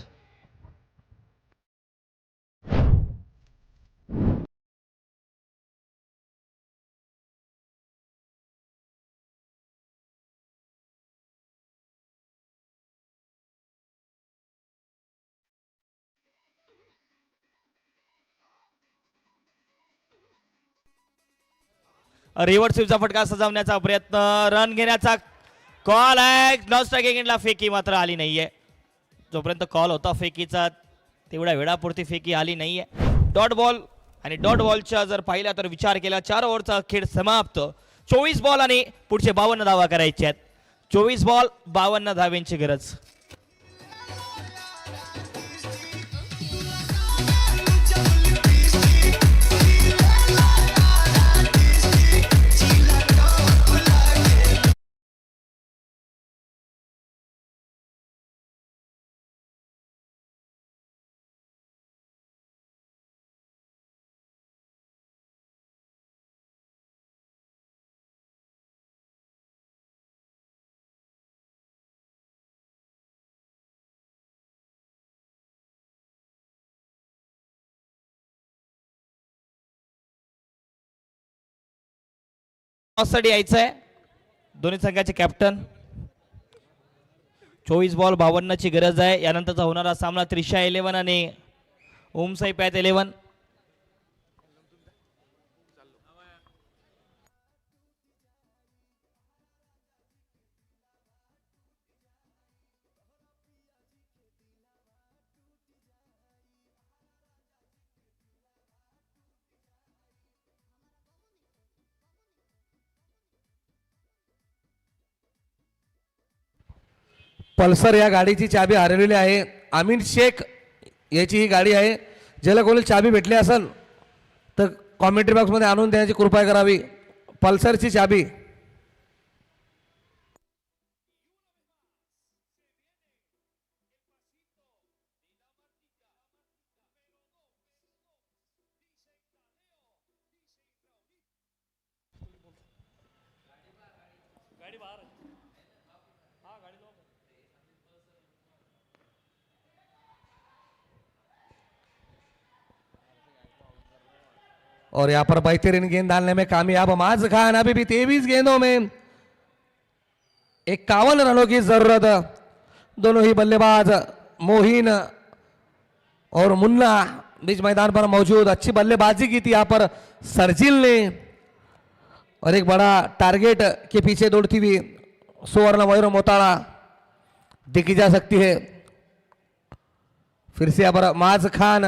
Speaker 2: रिव्हर्स स्वीपचा फटका सजवण्याचा प्रयत्न. रन घेण्याचा कॉल आहे. नॉन स्ट्रायकिंगला फेकी मात्र आली नाहीये. जोपर्यंत कॉल होता फेकीचा तेवढ्या वेळापुरती फेकी आली नाहीये. डॉट बॉल आणि डॉट बॉलचा जर पाहिला तर विचार केला 4 ओव्हरचा खेळ समाप्त. 24 बॉल आणि पुढचे 52 धावा करायचे आहेत. 24 बॉल 52 धावेंची गरज. साठी यायचं आहे दोन्ही संघाचे कॅप्टन. 24 बॉल 52 ची गरज आहे. यानंतरचा होणारा सामना त्रिशा 11 आणि ओम साई पॅथ 11.
Speaker 1: पल्सर या गाडीची चाबी हरवलेली आहे. अमीन शेख याची ही गाडी आहे. ज्याला कोणी चाबी भेटली असेल तर कॉमेंट्री बॉक्समध्ये आणून देण्याची कृपा करावी. पल्सरची चाबी. और यहाँ पर बेहतरीन गेंद डालने में कामयाब माज खान. अभी भी 23 गेंदों में 51 रनों की जरूरत. दोनों ही बल्लेबाज मोहिन और मुन्ना बीच मैदान पर मौजूद. अच्छी बल्लेबाजी की थी यहाँ पर शर्जील ने. और एक बड़ा टारगेट के पीछे दौड़ती हुई सुवर्ण मयूर मोताड़ा देखी जा सकती है। फिर से यहाँ पर माज Khan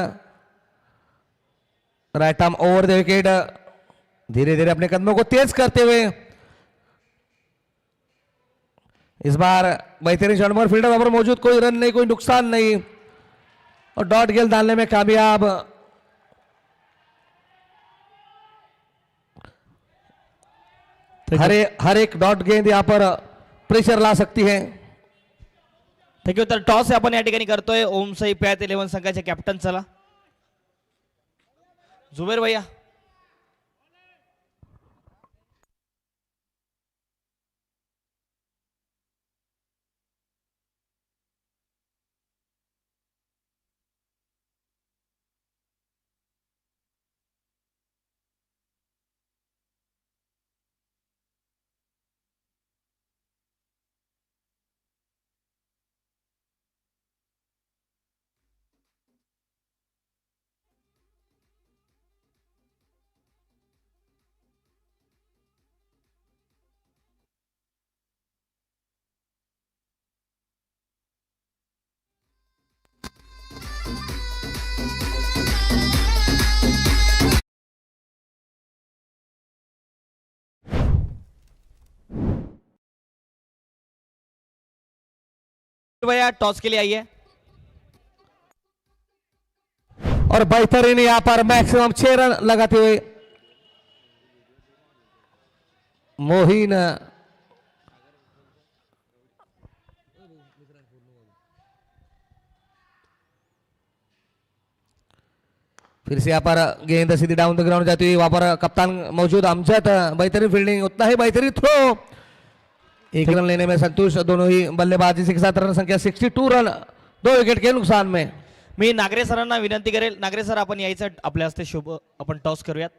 Speaker 1: right arm over the wicket, धीरे धीरे अपने कदमों को तेज करते हुए इस बार बेहतरीन शॉट पर फील्डर वहां पर मौजूद, कोई रन नहीं, कोई नुकसान नहीं और डॉट गेंद डालने में कामयाब। हर एक डॉट गेंद यहाँ पर प्रेशर ला सकती है।
Speaker 2: थँक्यू. तर टॉस आपण या ठिकाणी करतोय ओम साई पॅथ 11 संघाचे कॅप्टन. चला जुबेर भैया. भैया टॉस के लिए आइए.
Speaker 1: और बेहतरीन यहाँ पर मैक्सिमम 6 रन लगाते हुए मोहिन फिर से यहाँ पर गेंद सीधी डाउन द ग्राउंड जाती हुई, वहां पर कप्तान मौजूद अमजद, बेहतरीन फील्डिंग, उतना ही बेहतरीन थ्रो, एक रन लेने में संतुष्ट दोनों ही बल्लेबाज, इसी के साथ रन संख्या 62 रन 2 विकेट के नुकसान में.
Speaker 2: मी नागरे सरांना विनंती करेल, नागरे सर आपण यायचं आपल्या हस्ते शुभ आपण टॉस करूयात.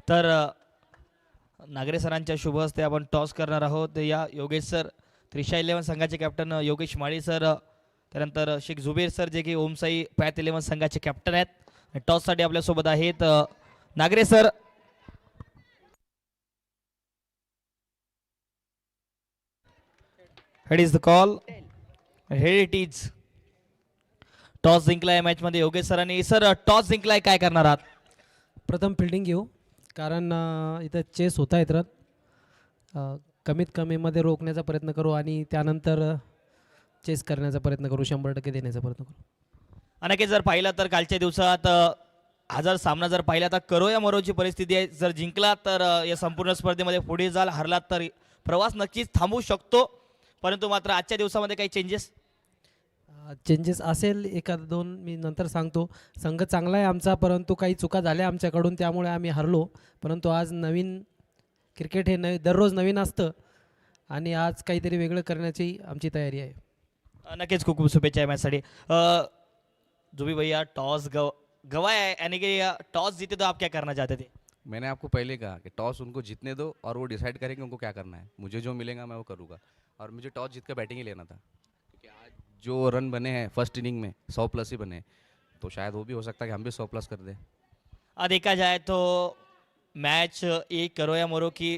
Speaker 2: तर नागरे सरांच्या शुभ हस्ते आपण टॉस करणार आहोत. या योगेश सर त्रिशा 11 संघाचे कॅप्टन योगेश माळी सर, त्यानंतर शेख जुबेर सर जे की ओमसाई पॅथ 11 संघाचे कॅप्टन आहेत. टॉससाठी आपल्यासोबत आहेत Nagre sir. Head is the call, head it is. Toss जिंकला या मॅचमध्ये योगेश सरांनी. सर टॉस जिंकलाय, काय करणार आहात?
Speaker 3: प्रथम फिल्डिंग घेऊ, कारण इथं चेस होत आहेत रन, कमीत कमीमध्ये रोखण्याचा प्रयत्न करू आणि त्यानंतर चेस करण्याचा प्रयत्न करू, 100% देण्याचा प्रयत्न करू.
Speaker 2: आणि जर पाहिलं तर कालच्या दिवसात हा जर सामना जर पाहिला तर करो या मरोची परिस्थिती आहे. जर जिंकला तर या संपूर्ण स्पर्धेमध्ये पुढे जाल, हरलात तर प्रवास नक्कीच थांबू शकतो. परंतु मात्र आजच्या दिवसामध्ये काही
Speaker 3: चेंजेस असेल, एखाद दोन मी नंतर सांगतो. संघ चांगला आहे आमचा, परंतु काही चुका झाल्या आमच्याकडून, त्यामुळे आम्ही हरलो. परंतु आज नवीन क्रिकेट हे दररोज नवीन असतं आणि आज काहीतरी वेगळं करण्याची आमची तयारी आहे.
Speaker 2: नक्कीच खूप खूप शुभेच्छा मॅचसाठी. जुबी भैया टॉस गवाया है, यानी कि टॉस जीते तो आप क्या करना चाहते थे?
Speaker 4: मैंने आपको पहले कहा कि टॉस उनको जीतने दो और वो डिसाइड करेंगे उनको क्या करना है. मुझे जो मिलेगा मैं वो करूँगा और मुझे टॉस जीत कर बैटिंग ही लेना था, क्योंकि आज जो रन बने हैं फर्स्ट इनिंग में 100+ ही बने, तो शायद वो भी हो सकता है कि हम भी 100+ कर दें.
Speaker 2: देखा जाए तो मैच एक करो या मरो की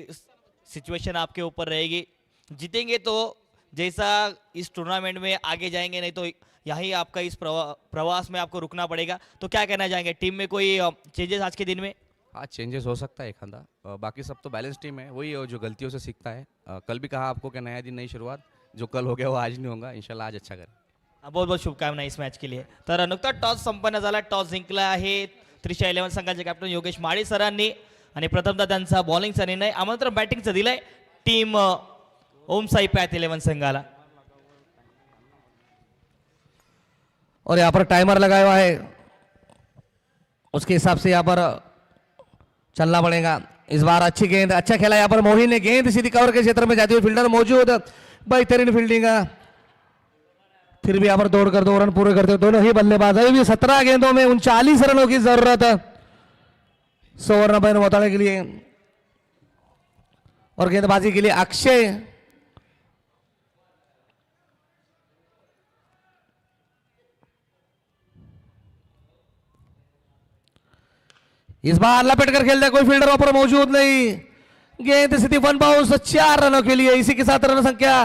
Speaker 2: सिचुएशन आपके ऊपर रहेगी. जीतेंगे तो जैसा इस टूर्नामेंट में आगे जाएंगे, नहीं तो यहीं आपका इस प्रवास में आपको रुकना पड़ेगा. तो क्या कहना चाहेंगे, टीम में कोई चेंजेस आज के दिन में?
Speaker 4: आज चेंजेस हो सकता है एक आधा, बाकी सब तो बैलेंस टीम है, वही जो गलतियों से सीखता है. कल भी कहा आपको कि नया दिन नई शुरुआत, जो कल हो गया वो आज नहीं होगा. इंशाल्लाह आज अच्छा करें.
Speaker 2: बहुत बहुत शुभकामना इस मॅच के लिए. तर नुकताच टॉस संपन्न झाला, टॉस जिंकला आहे त्रिशा 11 संघाचे कॅप्टन योगेश माळी सरांनी आणि प्रथमतः त्यांचा बॉलिंगचा निर्णय, आमंत्रण बॅटिंगचं दिलंय टीम ओम साई पॅथ 11 संघाला.
Speaker 1: और यहाँ पर टाइमर लगाया हुआ है, उसके हिसाब से यहाँ पर चलना पड़ेगा. इस बार अच्छी गेंद, अच्छा खेला यहाँ पर मोहिन ने, गेंद सीधी कवर के क्षेत्र में जाती हुई, फील्डर मौजूद, बेहतरीन फील्डिंग। फिर भी यहाँ पर दौड़कर 2 रन पूरे करते हुए दोनों ही बल्लेबाज। अभी भी 17 गेंदों में 39 रनों की जरूरत स्वर्ण बहन मोताड़े के लिए। और गेंदबाजी के लिए अक्षय, इस बार लपेट कर खेलते, कोई फील्डर वहां पर मौजूद नहीं। गेंद सीधी 1 बाउंस 4 रनों के लिए। इसी के साथ रन संख्या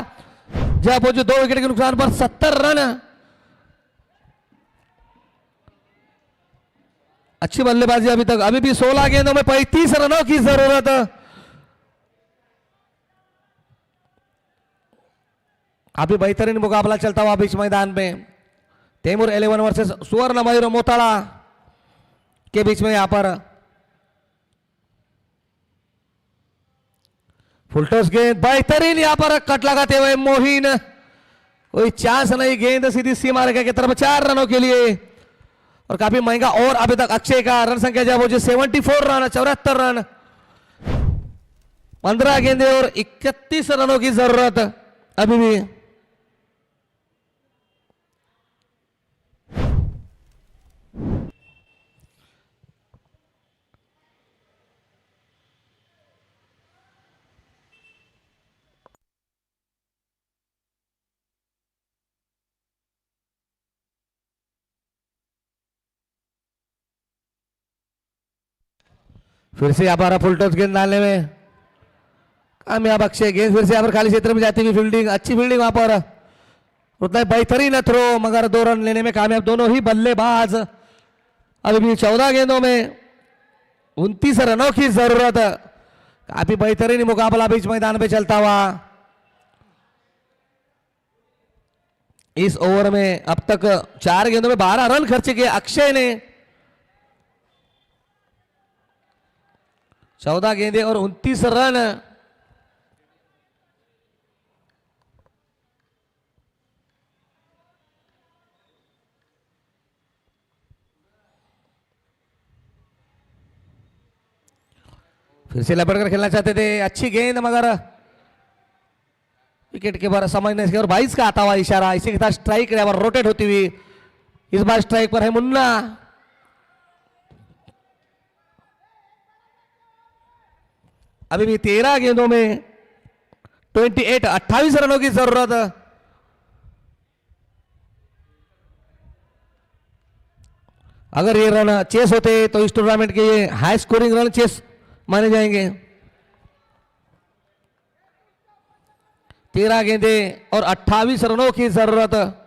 Speaker 1: जब मौजूद 2 विकेट के नुकसान पर 70 रन। अच्छी बल्लेबाजी अभी तक, अभी भी 16 गेंदों में 35 रनों की जरूरत। काफी बेहतरीन मुकाबला चलता हुआ बीच मैदान में तैमूर 11 वर्सेस सुवर्ण मयूर मोताड़ा के बीच में। यहां पर फुलटॉस गेंद, बेहतरीन यहां पर कट लगाते हुए मोहिन, कोई चांस नहीं, गेंद सीधी सीमा रेखा की तरफ 4 रनों के लिए। और काफी महंगा और अभी तक अक्षय का रन संख्या जब वो 74 रन, 74 रन, 15 गेंदे और 31 रनों की जरूरत अभी भी। फिर से यहाँ पर फुल टॉस गेंद डालने में कामयाब अक्षय। गेंद फिर से यहाँ पर खाली क्षेत्र में जाती हुई फील्डिंग, अच्छी फील्डिंग वहां पर, उतना बेहतरीन थ्रो, मगर 2 रन लेने में कामयाब दोनों ही बल्लेबाज। अभी भी 14 गेंदों में 29 रनों की जरूरत। काफी बेहतरीन मुकाबला बीच मैदान पे चलता हुआ। इस ओवर में अब तक 4 गेंदों में 12 रन खर्चे किए अक्षय ने। 14 गेंदे और 29 रन। फिर से लपट कर खेलना चाहते थे, अच्छी गेंद, मगर विकेट के बारे समझने इसके और 22 का आता हुआ इशारा। इसी के साथ स्ट्राइक रोटेट होती हुई, इस बार स्ट्राइक पर है मुन्ना। अभी भी 13 गेंदों में 28 रनों की जरूरत। अगर ये रन चेस होते तो इस टूर्नामेंट के ये हाई स्कोरिंग रन चेस माने जाएंगे। 13 गेंदे और 28 रनों की जरूरत।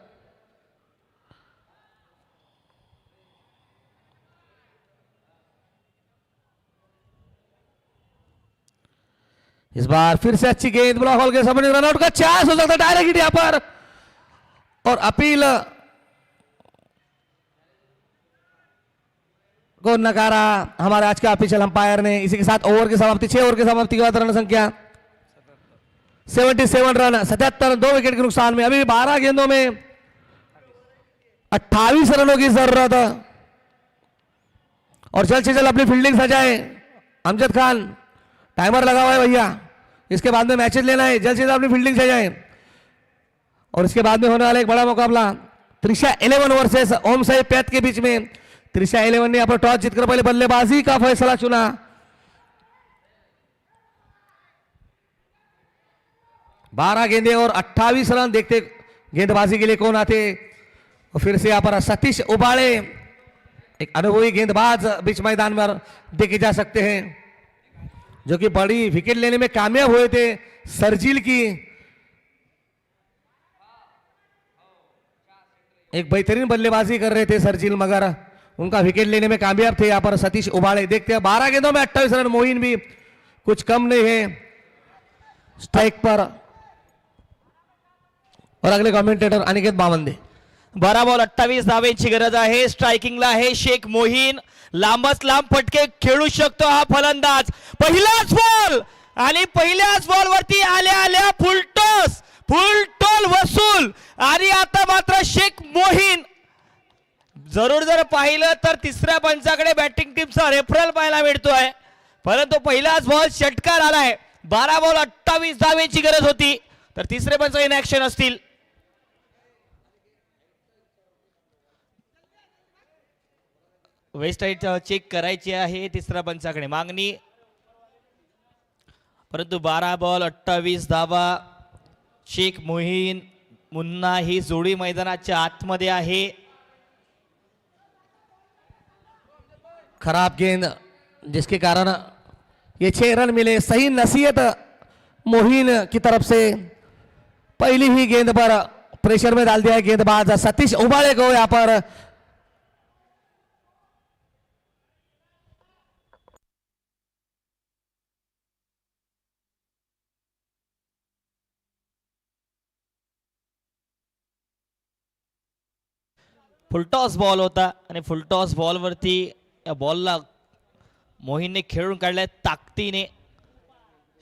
Speaker 1: इस बार फिर से अच्छी गेंद, ब्लॉक होल के सामने रनआउट का चांस हो सकता है, डायरेक्ट हिट यहां पर। और अपील को नकारा हमारे आज के ऑफिशियल अंपायर ने। इसी के साथ ओवर की समाप्ति, 6 ओवर की समाप्ति के बाद रन संख्या 77 रन, 77, 2 विकेट के नुकसान में। अभी 12 गेंदों में 28 रनों की जरूरत। और जल्द से जल्द अपनी फील्डिंग सजाए अमजद खान, टाइमर लगा हुआ है भैया, इसके बाद में मैचेस लेना है, जल्द से जल्द अपनी फील्डिंग सजाए। और इसके बाद में होने वाला एक बड़ा मुकाबला त्रिशा 11 वर्सेस ओम साई पैत के बीच में। त्रिशा 11 ने यहाँ पर टॉस जीतकर पहले बल्लेबाजी का फैसला चुना। बारह गेंदे और 28 रन, देखते गेंदबाजी के लिए कौन आते। और फिर से यहाँ पर सतीश उबाड़े, एक अनुभवी गेंदबाज बीच मैदान में देखे जा सकते हैं, जो कि बड़ी विकेट लेने में कामयाब हुए थे। सरजील की एक बेहतरीन बल्लेबाजी कर रहे थे सरजील, मगर उनका विकेट लेने में कामयाब थे यहाँ पर सतीश उबाड़े। देखते हैं 12 गेंदों में 28 रन, मोइन भी कुछ कम नहीं है स्ट्राइक पर। और अगले कमेंटेटर अनिकेत बावंदे।
Speaker 2: 12 बॉल 28 धावेची गरज आहे। स्ट्रायकिंगला आहे शेख मोहीन, लांबच लांब फटके खेळू शकतो हा फलंदाज। पहिलाच बॉल आणि पहिल्याच बॉल वरती आल्या आल्या फुल टॉस वसूल। आणि आता मात्र शेख मोहीन, जरूर जर पाहिलं तर तिसऱ्या पंचाकडे बॅटिंग टीमचा रेफरल पाहायला मिळतोय। परंतु पहिलाच बॉल षटकार आलाय. 12 बॉल 28 धावेची गरज होती. तर तिसरे पंच इन ऍक्शन असतील. वेस्ट साइड चेक करायची आहे तिसऱ्या पंचाकडे मागणी. परंतु 12 बॉल 28 धावा. शेख मोहीन मुन्ना ही जोडी मैदानाच्या आतमध्ये आहे.
Speaker 1: खराब गेंद जिसके कारण ये 6 रन मिले. सही नसीहत मोहीन की तरफ से. पहली ही गेंद पर प्रेशर में डाल दिया है गेंदबाज सतीश उबाले को यहाँ पर.
Speaker 2: फुलटॉस बॉल होता आणि फुलटॉस बॉल वरती या बॉलला मोहीनने खेळून काढलाय ताकदीने.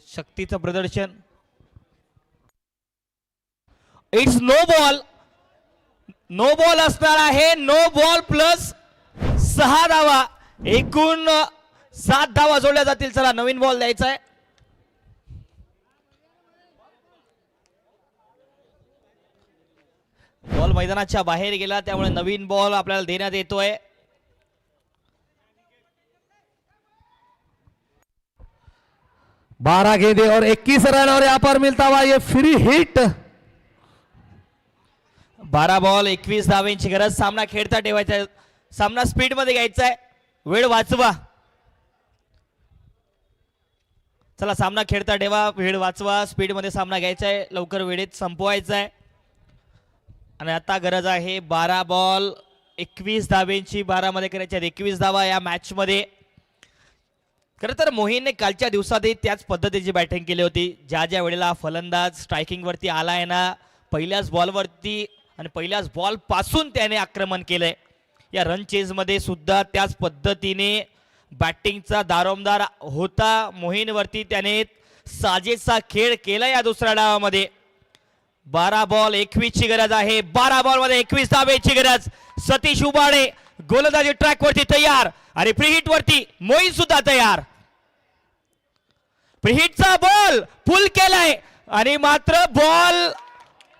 Speaker 2: शक्तीचं प्रदर्शन. It's no ball. No ball असणार आहे. नो बॉल प्लस 6 धावा. एकूण 7 धावा जोडल्या जातील. चला नवीन बॉल द्यायचा आहे. बॉल मैदानाच्या बाहेर गेला त्यामुळे नवीन बॉल आपल्याला देण्यात येतोय.
Speaker 1: बारह गेंदे और 21 रन और यहाँ पर मिलता हुआ ये फ्री हिट.
Speaker 2: 12 बॉल 21 धावेंची गरज. सामना खेळता ठेवायचा. सामना स्पीड मध्ये घ्यायचा आहे. वेळ वाचवा. चला सामना खेळता ठेवा. वेळ वाचवा. स्पीड मध्ये सामना घ्यायचा आहे. लवकर वेळेत संपवायचा आहे. आणि आता गरज आहे 12 बॉल 21 धावेंची. 12 मध्ये करायच्या 21 धावा या मॅच मध्ये. खरं तर मोहीनने कालच्या दिवसातही त्याच पद्धतीची बॅटिंग केली होती. ज्या ज्या वेळेला फलंदाज स्ट्रायकिंग वरती आलाय ना पहिल्याच बॉलवरती आणि पहिल्याच बॉल पासून त्याने आक्रमण केलंय. या रन चेज मध्ये सुद्धा त्याच पद्धतीने बॅटिंगचा दारोमदार होता. मोहीनवरती त्याने साजेसा खेळ केला या दुसऱ्या डावामध्ये. 12 बॉल 21 ची गरज आहे. 12 बॉल मध्ये 21 धावेची गरज. सतीश उबाळे गोलंदाजी ट्रॅक वरती तयार आणि प्रीहिट वरती मोहीन सुद्धा तयार. प्रीहिटचा बॉल पुल केलाय आणि मात्र बॉल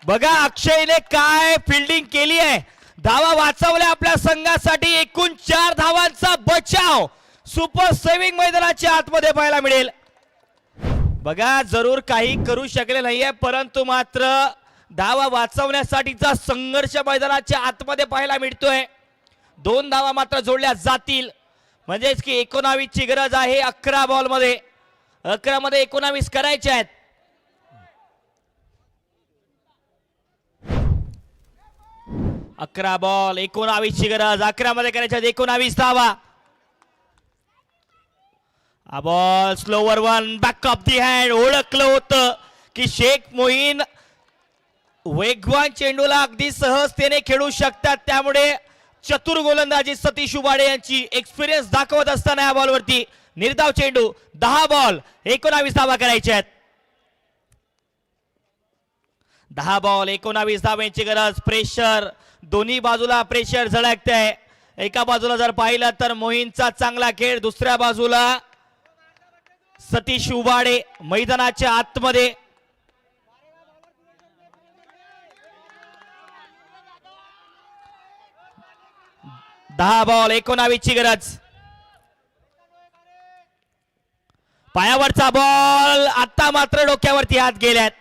Speaker 2: बघा अक्षयने काय फिल्डिंग केली आहे. धावा वाचवल्या आपल्या संघासाठी. एकूण 4 धावांचा बचाव सुपर सेव्हिंग मैदानाच्या आतमध्ये पाहायला मिळेल. बघा जरूर काही करू शकले नाहीये परंतु मात्र धावा वाचवण्यासाठीचा संघर्ष मैदानाच्या आतमध्ये पाहायला मिळतोय. 2 धावा मात्र जोडल्या जातील म्हणजेच की 19 ची गरज आहे. 11 बॉल मध्ये 11 मध्ये 19 करायचे आहेत. अकरा बॉल 19 ची गरज. 11 मध्ये करायच्या 19 धावा. हा ball slower one back of the hand. ओळखलं होतं की शेख मोहीन वेगवान चेंडूला अगदी सहजतेने खेळू शकतात. त्यामुळे चतुर गोलंदाजी सतीश उबाडे यांची एक्सपिरियन्स दाखवत असताना या बॉलवरती निर्धाव चेंडू. 10 बॉल 19 धावा करायच्या आहेत. 10 बॉल 19 धावांची गरज. प्रेशर दोन्ही बाजूला प्रेशर झळकतंय. एका बाजूला जर पाहिलं तर मोहीनचा चांगला खेळ. दुसऱ्या बाजूला सतीश उबाडे मैदानाच्या आतमध्ये. दहा बॉल 19 ची गरज. पायावरचा बॉल आता मात्र डोक्यावरती हात गेल्यात.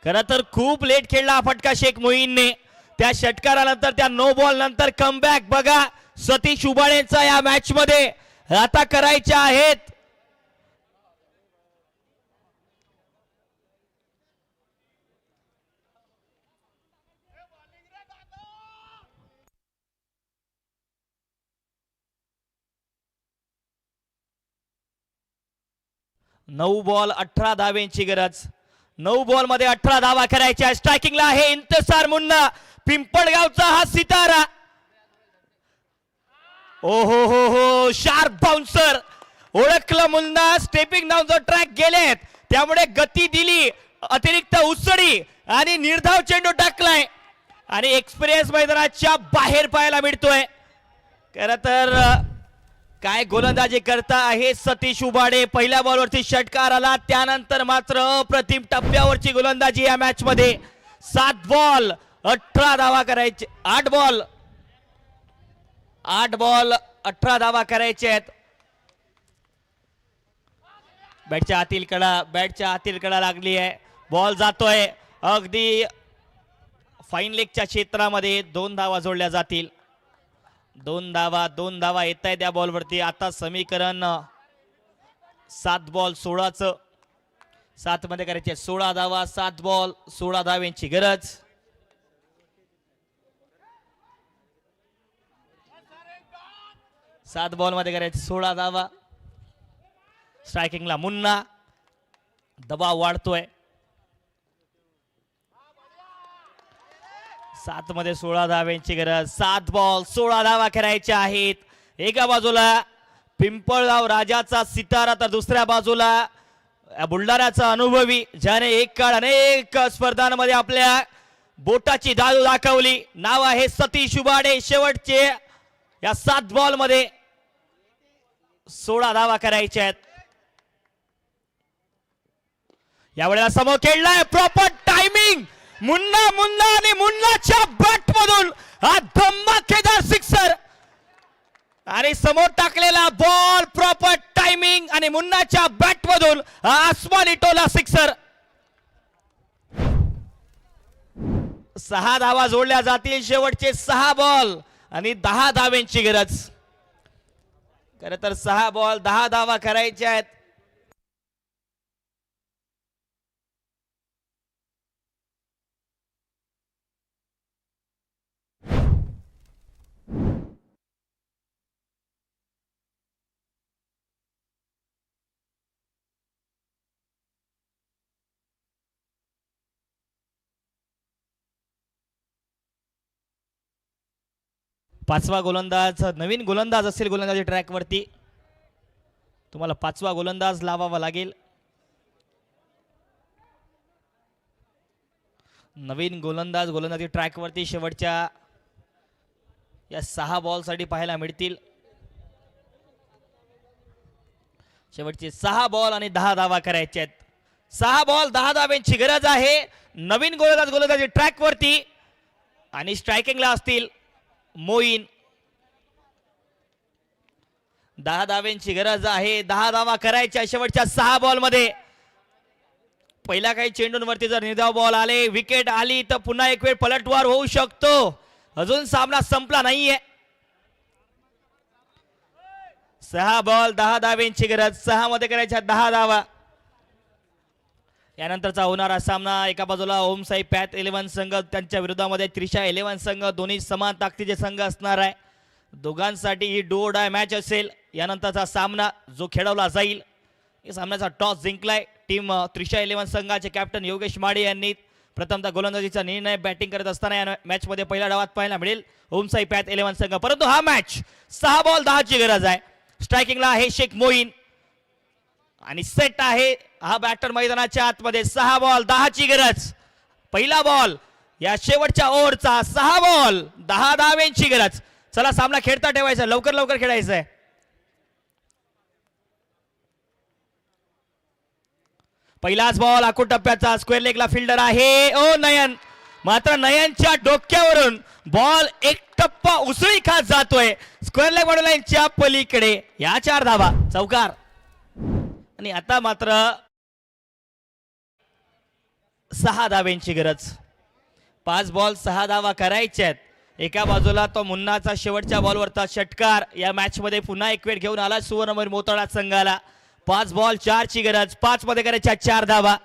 Speaker 2: खरं तर खूप लेट खेळला फटका शेख मोहीनने. त्या षटकारानंतर त्या नो बॉल नंतर कमबॅक बघा सतीश उबाळेंचा या मॅच मध्ये आता करायच्या आहेत. नऊ बॉल 18 धावेंची गरज. 9 बॉल मध्ये 18 धावा करायच्या. स्ट्रायकिंगला आहे इंतजार मुन्ना पिंपळगावचा हा सितारा. ओ हो हो हो शार्प बाउन्सर. ओळखलं मुन्ना. स्टेपिंग डाऊन जो ट्रॅक गेलेत त्यामुळे गती दिली. अतिरिक्त उसळी आणि निर्धाव चेंडू टाकलाय आणि एक्सपिरियन्स मैदानाच्या बाहेर पाहायला मिळतोय. खरं तर काय गोलंदाजी करता आहे सतीश उबाडे. पहिल्या बॉलवरती षटकार आला, त्यानंतर मात्र अप्रतिम टप्प्यावरची गोलंदाजी या मॅच मध्ये. 7 बॉल 18 धावा करायचे, 8 बॉल 18 धावा करायचे आहेत. बॅटच्या आतील कडा लागली आहे. बॉल जातोय अगदी फाईन लेगच्या क्षेत्रामध्ये. 2 धावा जोडल्या जातील. 2 धावा येत आहेत त्या बॉलवरती. आता समीकरण 7 बॉल 16चं. 7 मध्ये करायचे 16 धावा. 7 बॉल 16 धाव्यांची गरज. सात बॉल मध्ये करायचे 16 धावा. स्ट्रायकिंगला मुन्ना. दबाव वाढतोय. 7 मध्ये 16 धाव्यांची गरज. 7 बॉल 16 धावा करायच्या आहेत. एका बाजूला पिंपळगाव राजाचा सितारा, तर दुसऱ्या बाजूला बुलढाण्याचा अनुभवी, ज्याने एक काळ अनेक स्पर्धांमध्ये आपल्या बोटाची जादू दाखवली. नाव आहे सतीश उबाडे. शेवटचे या 7 बॉल मध्ये 16 धावा करायच्या आहेत. यावेळेला समोर खेळलाय प्रॉपर टायमिंग. मुन्ना आणि मुन्नाच्या बॅट मधून हा धमाकेदार सिक्सर आणि समोर टाकलेला बॉल. प्रॉपर टायमिंग आणि मुन्नाच्या बॅट मधून हा आसमानी टोला सिक्सर. 6 धावा जोडल्या जातील. शेवटचे 6 बॉल आणि 10 धाव्यांची गरज. खरं तर 6 बॉल 10 धावा करायच्या आहेत. पाचवा गोलंदाज नवीन गोलंदाज असेल गोलंदाजी ट्रॅक वरती. तुम्हाला 5वा गोलंदाज लावावा लागेल. नवीन गोलंदाजी ट्रॅक वरती शेवटच्या या 6 बॉल साठी पाहायला मिळतील. शेवटचे 6 बॉल आणि 10 धावा करायचे आहेत. 6 बॉल 10 धाव्यांची गरज आहे. नवीन गोलंदाजी ट्रॅक वरती आणि स्ट्रायकिंगला असतील मोईन. 10 धाव्यांची गरज आहे. 10 धावा करायच्या शेवटच्या 6 बॉल मध्ये. पहिल्या काही चेंडूंवरती जर निर्धाव बॉल आले, विकेट आली, तर पुन्हा एक वेळ पलटवार होऊ शकतो. अजून सामना संपला नाहीये. 6 बॉल 10 धाव्यांची गरज. 6 मध्ये करायच्या 10 धावा. यानंतरचा होणारा सामना, एका बाजूला ओम साई पॅथ 11 संघ, त्यांच्या विरोधामध्ये त्रिशा 11 संघ. दोन्ही समान ताकदीचे संघ असणार आहे. दोघांसाठी ही डू ऑर डाय मॅच असेल. यानंतरचा सामना जो खेळवला जाईल, या सामन्याचा टॉस जिंकलाय टीम त्रिशा 11 संघाचे कॅप्टन योगेश माडे यांनी. प्रथमतः गोलंदाजीचा निर्णय बॅटिंग करत असताना या मॅच मध्ये पहिल्या डावात पाहायला मिळेल ओम साई पॅथ 11 संघ. परंतु हा मॅच 6 बॉल 10 ची गरज आहे. स्ट्रायकिंगला आहे शेख मोईन आणि सेट आहे हा बॅटर मैदानाच्या आतमध्ये. 6 बॉल 10 ची गरज. पहिला बॉल या शेवटच्या ओव्हरचा. 6 बॉल 10 धाव्यांची गरज. चला सामना खेळता ठेवायचा, लवकर खेळायचं आहे. पहिलाच बॉल आखूड टप्प्याचा. स्क्वेअर लेगला फिल्डर आहे ओ नयन. मात्र नयनच्या डोक्यावरून बॉल एक टप्पा उसळी खात जातोय स्क्वेअर लेग बॉर्डर लाईनच्या पलीकडे. या 4 धावा चौकार. आणि आता मात्र 6 धाव्यांची गरज. 5 बॉल 6 धावा करायच्या आहेत. एका बाजूला तो मुन्नाचा शेवटच्या बॉलवरचा षटकार या मॅच मध्ये पुन्हा एक वेळ घेऊन आला सुवर्णमयूर मोताळा संघाला. 5 बॉल 4 ची गरज. 5 मध्ये करायच्या 4 धावा.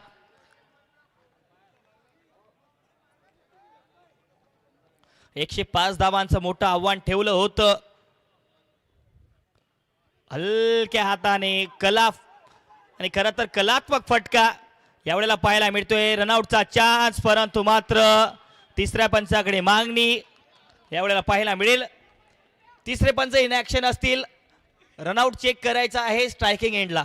Speaker 2: एकशे 5 धावांचं मोठं आव्हान ठेवलं होतं. हलक्या हाताने आणि खरं तर कलात्मक फटका यावेळेला पाहायला मिळतोय. रनआउटचा चान्स, परंतु मात्र तिसऱ्या पंचाकडे मागणी यावेळेला पाहायला मिळेल. तिसरे पंच इन ऍक्शन असतील. रनआउट चेक करायचा आहे स्ट्रायकिंग एंडला.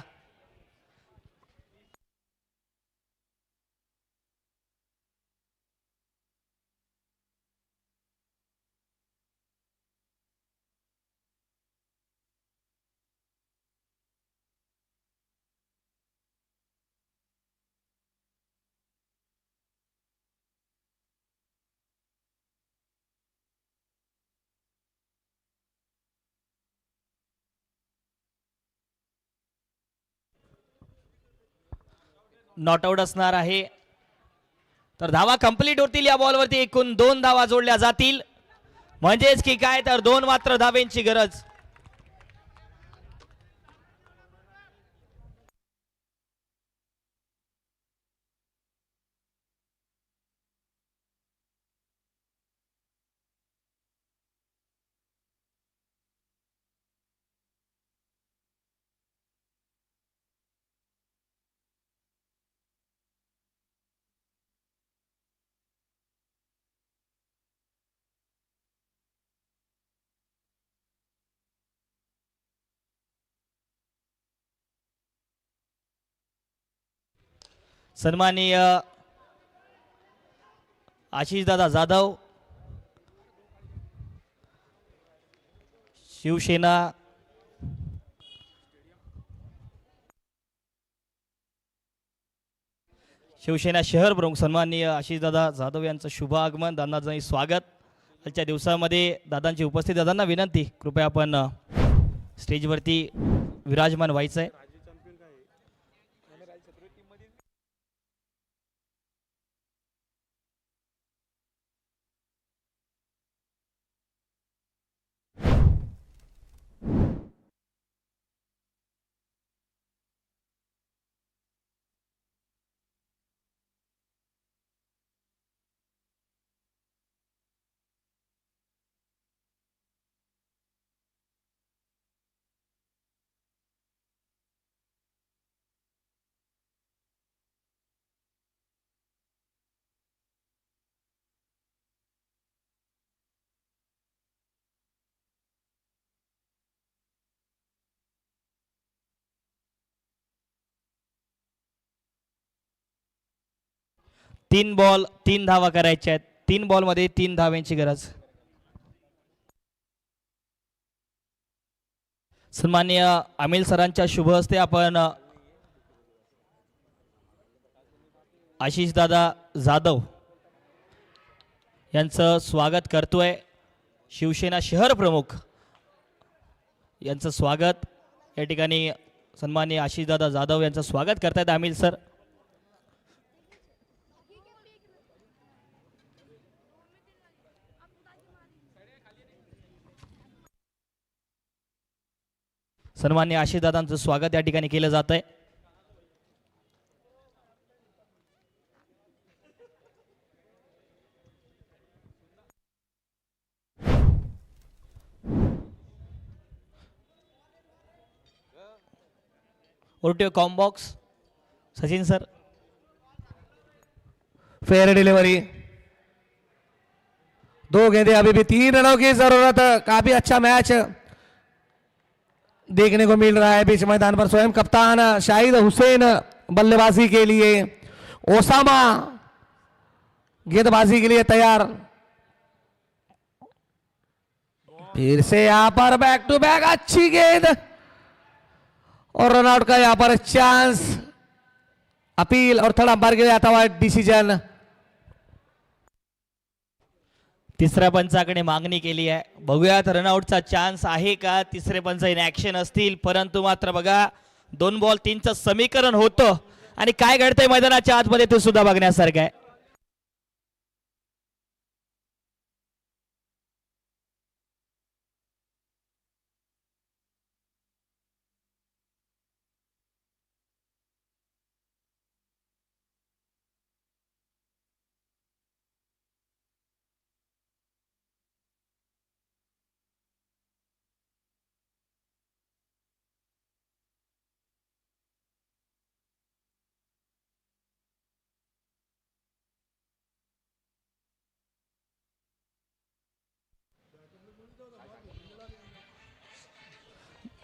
Speaker 2: नॉट आउट असणार आहे. तर धावा कंप्लीट होतील या बॉलवरती. एकूण 2 धावा जोडल्या जातील. म्हणजेच की काय तर 2 मात्र धावेंची गरज. सन्माननीय आशिष दादा जाधव, शिवसेना शहर प्रमुख सन्माननीय आशिष दादा जाधव यांचं शुभ आगमन. दादांचं स्वागत. आजच्या दिवसामध्ये दादांची उपस्थिती. दादांना विनंती, कृपया आपण स्टेजवरती विराजमान व्हायचं आहे. तीन बॉल 3 धावा करायच्या आहेत. 3 बॉलमध्ये 3 धाव्यांची गरज. सन्माननीय अमिल सरांच्या शुभ हस्ते आपण आशिष दादा जाधव यांचं स्वागत करतोय. शिवसेना शहर प्रमुख यांचं स्वागत या ठिकाणी सन्माननीय आशिष दादा जाधव यांचं स्वागत करतायत अमिल सर. सन्माननीय आशिष दादांचं स्वागत या ठिकाणी केलं जात आहे. ओरटिओ कॉम्बॉक्स सचिन सर.
Speaker 1: Fair delivery. 2 गेंदे, अभी भी 3 रनों की जरूरत. काफी अच्छा मैच देखने को मिल रहा है बीच मैदान पर. स्वयं कप्तान शाहिद हुसैन बल्लेबाजी के लिए, ओसामा गेंदबाजी के लिए तैयार. फिर से यहां पर बैक टू बैक अच्छी गेंद और रनआउट का यहां पर चांस. अपील और थर्ड अंपायर के लिए आता हुआ डिसीजन.
Speaker 2: तिसऱ्या पंचाकडे मागणी केली आहे. बघूयात रनआउटचा चान्स आहे का. तिसरे पंच इन ऍक्शन असतील, परंतु मात्र बघा 2 बॉल 3चं समीकरण होतं आणि काय घडतंय मैदानाच्या आतमध्ये ते सुद्धा बघण्यासारखं आहे.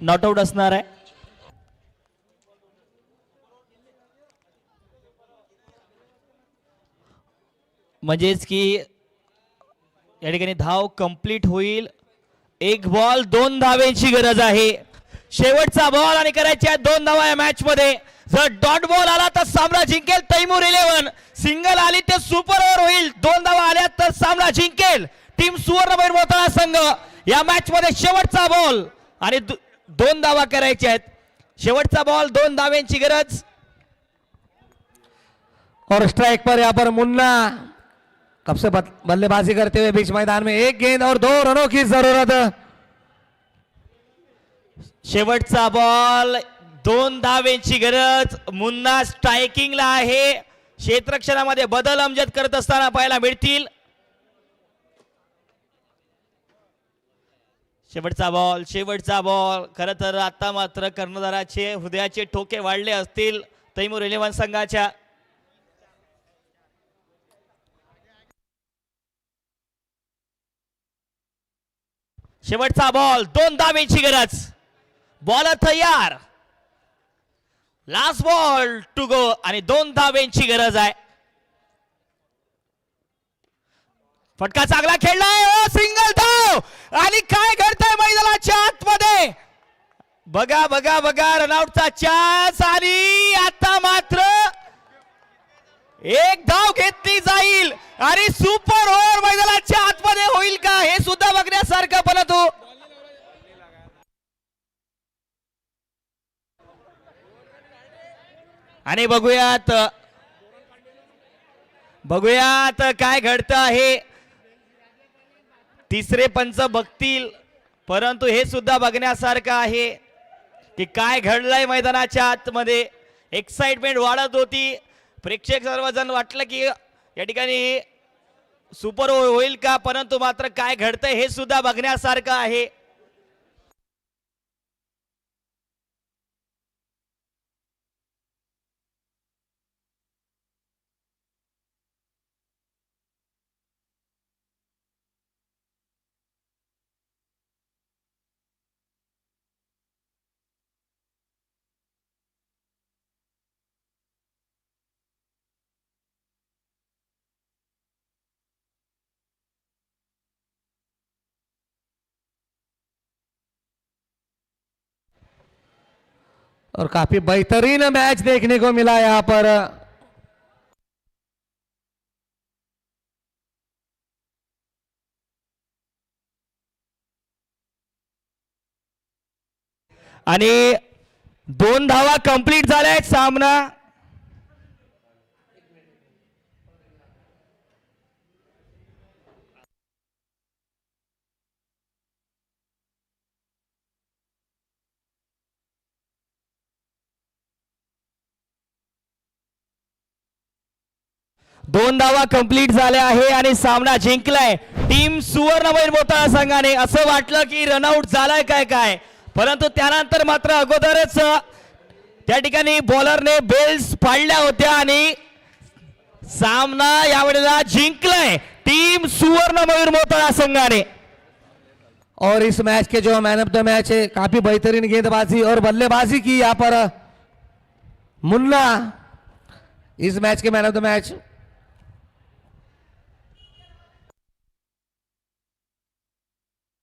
Speaker 2: नॉट आउट असणार आहे. म्हणजेच की या ठिकाणी धाव कंप्लीट होईल. 1 बॉल 2 धावेची गरज आहे. शेवटचा बॉल आणि करायच्या 2 धावा या मॅच मध्ये. जर डॉट बॉल आला तर सामना जिंकेल तैमूर 11. सिंगल आली ते सुपर ओव्हर होईल. 2 धावा आल्या तर सामना जिंकेल टीम सुवर्णमयूर मोताळा संघ. या मॅच मध्ये शेवटचा बॉल आणि 2 धावा करायच्या आहेत. शेवटचा बॉल 2 धाव्यांची गरज.
Speaker 1: और स्ट्राइक पर यहाँ पर मुन्ना कब से बल्लेबाजी करते हुए बीच मैदान में, एक गेंद और 2 रनों की जरूरत।
Speaker 2: शेवटचा बॉल, 2 धावेंची गरज, मुन्ना स्ट्रायकिंगला आहे, क्षेत्ररक्षणामध्ये बदल अमजद करत असताना पाहायला मिळतील। शेवटचा बॉल खरं तर आता मात्र कर्णधाराचे हृदयाचे ठोके वाढले असतील तैमूर 11 संघाच्या। शेवटचा बॉल, 2 धावेंची गरज, बॉल तयार, लास्ट बॉल टू गो आणि 2 धावेंची गरज आहे। फटका चांगला खेळलाय, ओ सिंगल धाव आणि काय घडतंय मैदानाच्या आतमध्ये, बघा बघा बघा, रनआउटचा चान्स आणि आता मात्र एक धाव घेतली जाईल आणि सुपर ओव्हर मैदानाच्या आतमध्ये होईल का हे सुद्धा बघण्यासारखं। परंतु आणि बघूयात काय घडतं आहे। तिसरे पंच बघतील, परंतु हे सुद्धा बघण्यासारखं आहे की काय घडलंय मैदानाच्या आतमध्ये। एक्साइटमेंट वाढत होती, प्रेक्षक सर्वजण वाटलं की या ठिकाणी सुपर होईल का, परंतु मात्र काय घडतंय हे सुद्धा बघण्यासारखं आहे।
Speaker 1: और काफी बेहतरीन मैच देखने को मिला यहाँ पर।
Speaker 2: आणि 2 धावा कंप्लीट झाल्या आहेत। सामना दोन धावा कंप्लीट झाल्या आहे आणि सामना जिंकलाय टीम सुवर्णमय मोठा संघाने। असं वाटलं की रनआउट झालाय काय, परंतु त्यानंतर मात्र अगोदरच त्या ठिकाणी बॉलरने बेल्स फाडल्या होत्या आणि सामना यावेळेला जिंकलाय टीम सुवर्णमयूर मोताळा संघाने।
Speaker 1: और इस मैच के जो मैन ऑफ द मैच है, काफी बेहतरीन गेंदबाजी और बल्लेबाजी की यहाँ पर मुन्ना इस मैच के मैन ऑफ द मैच।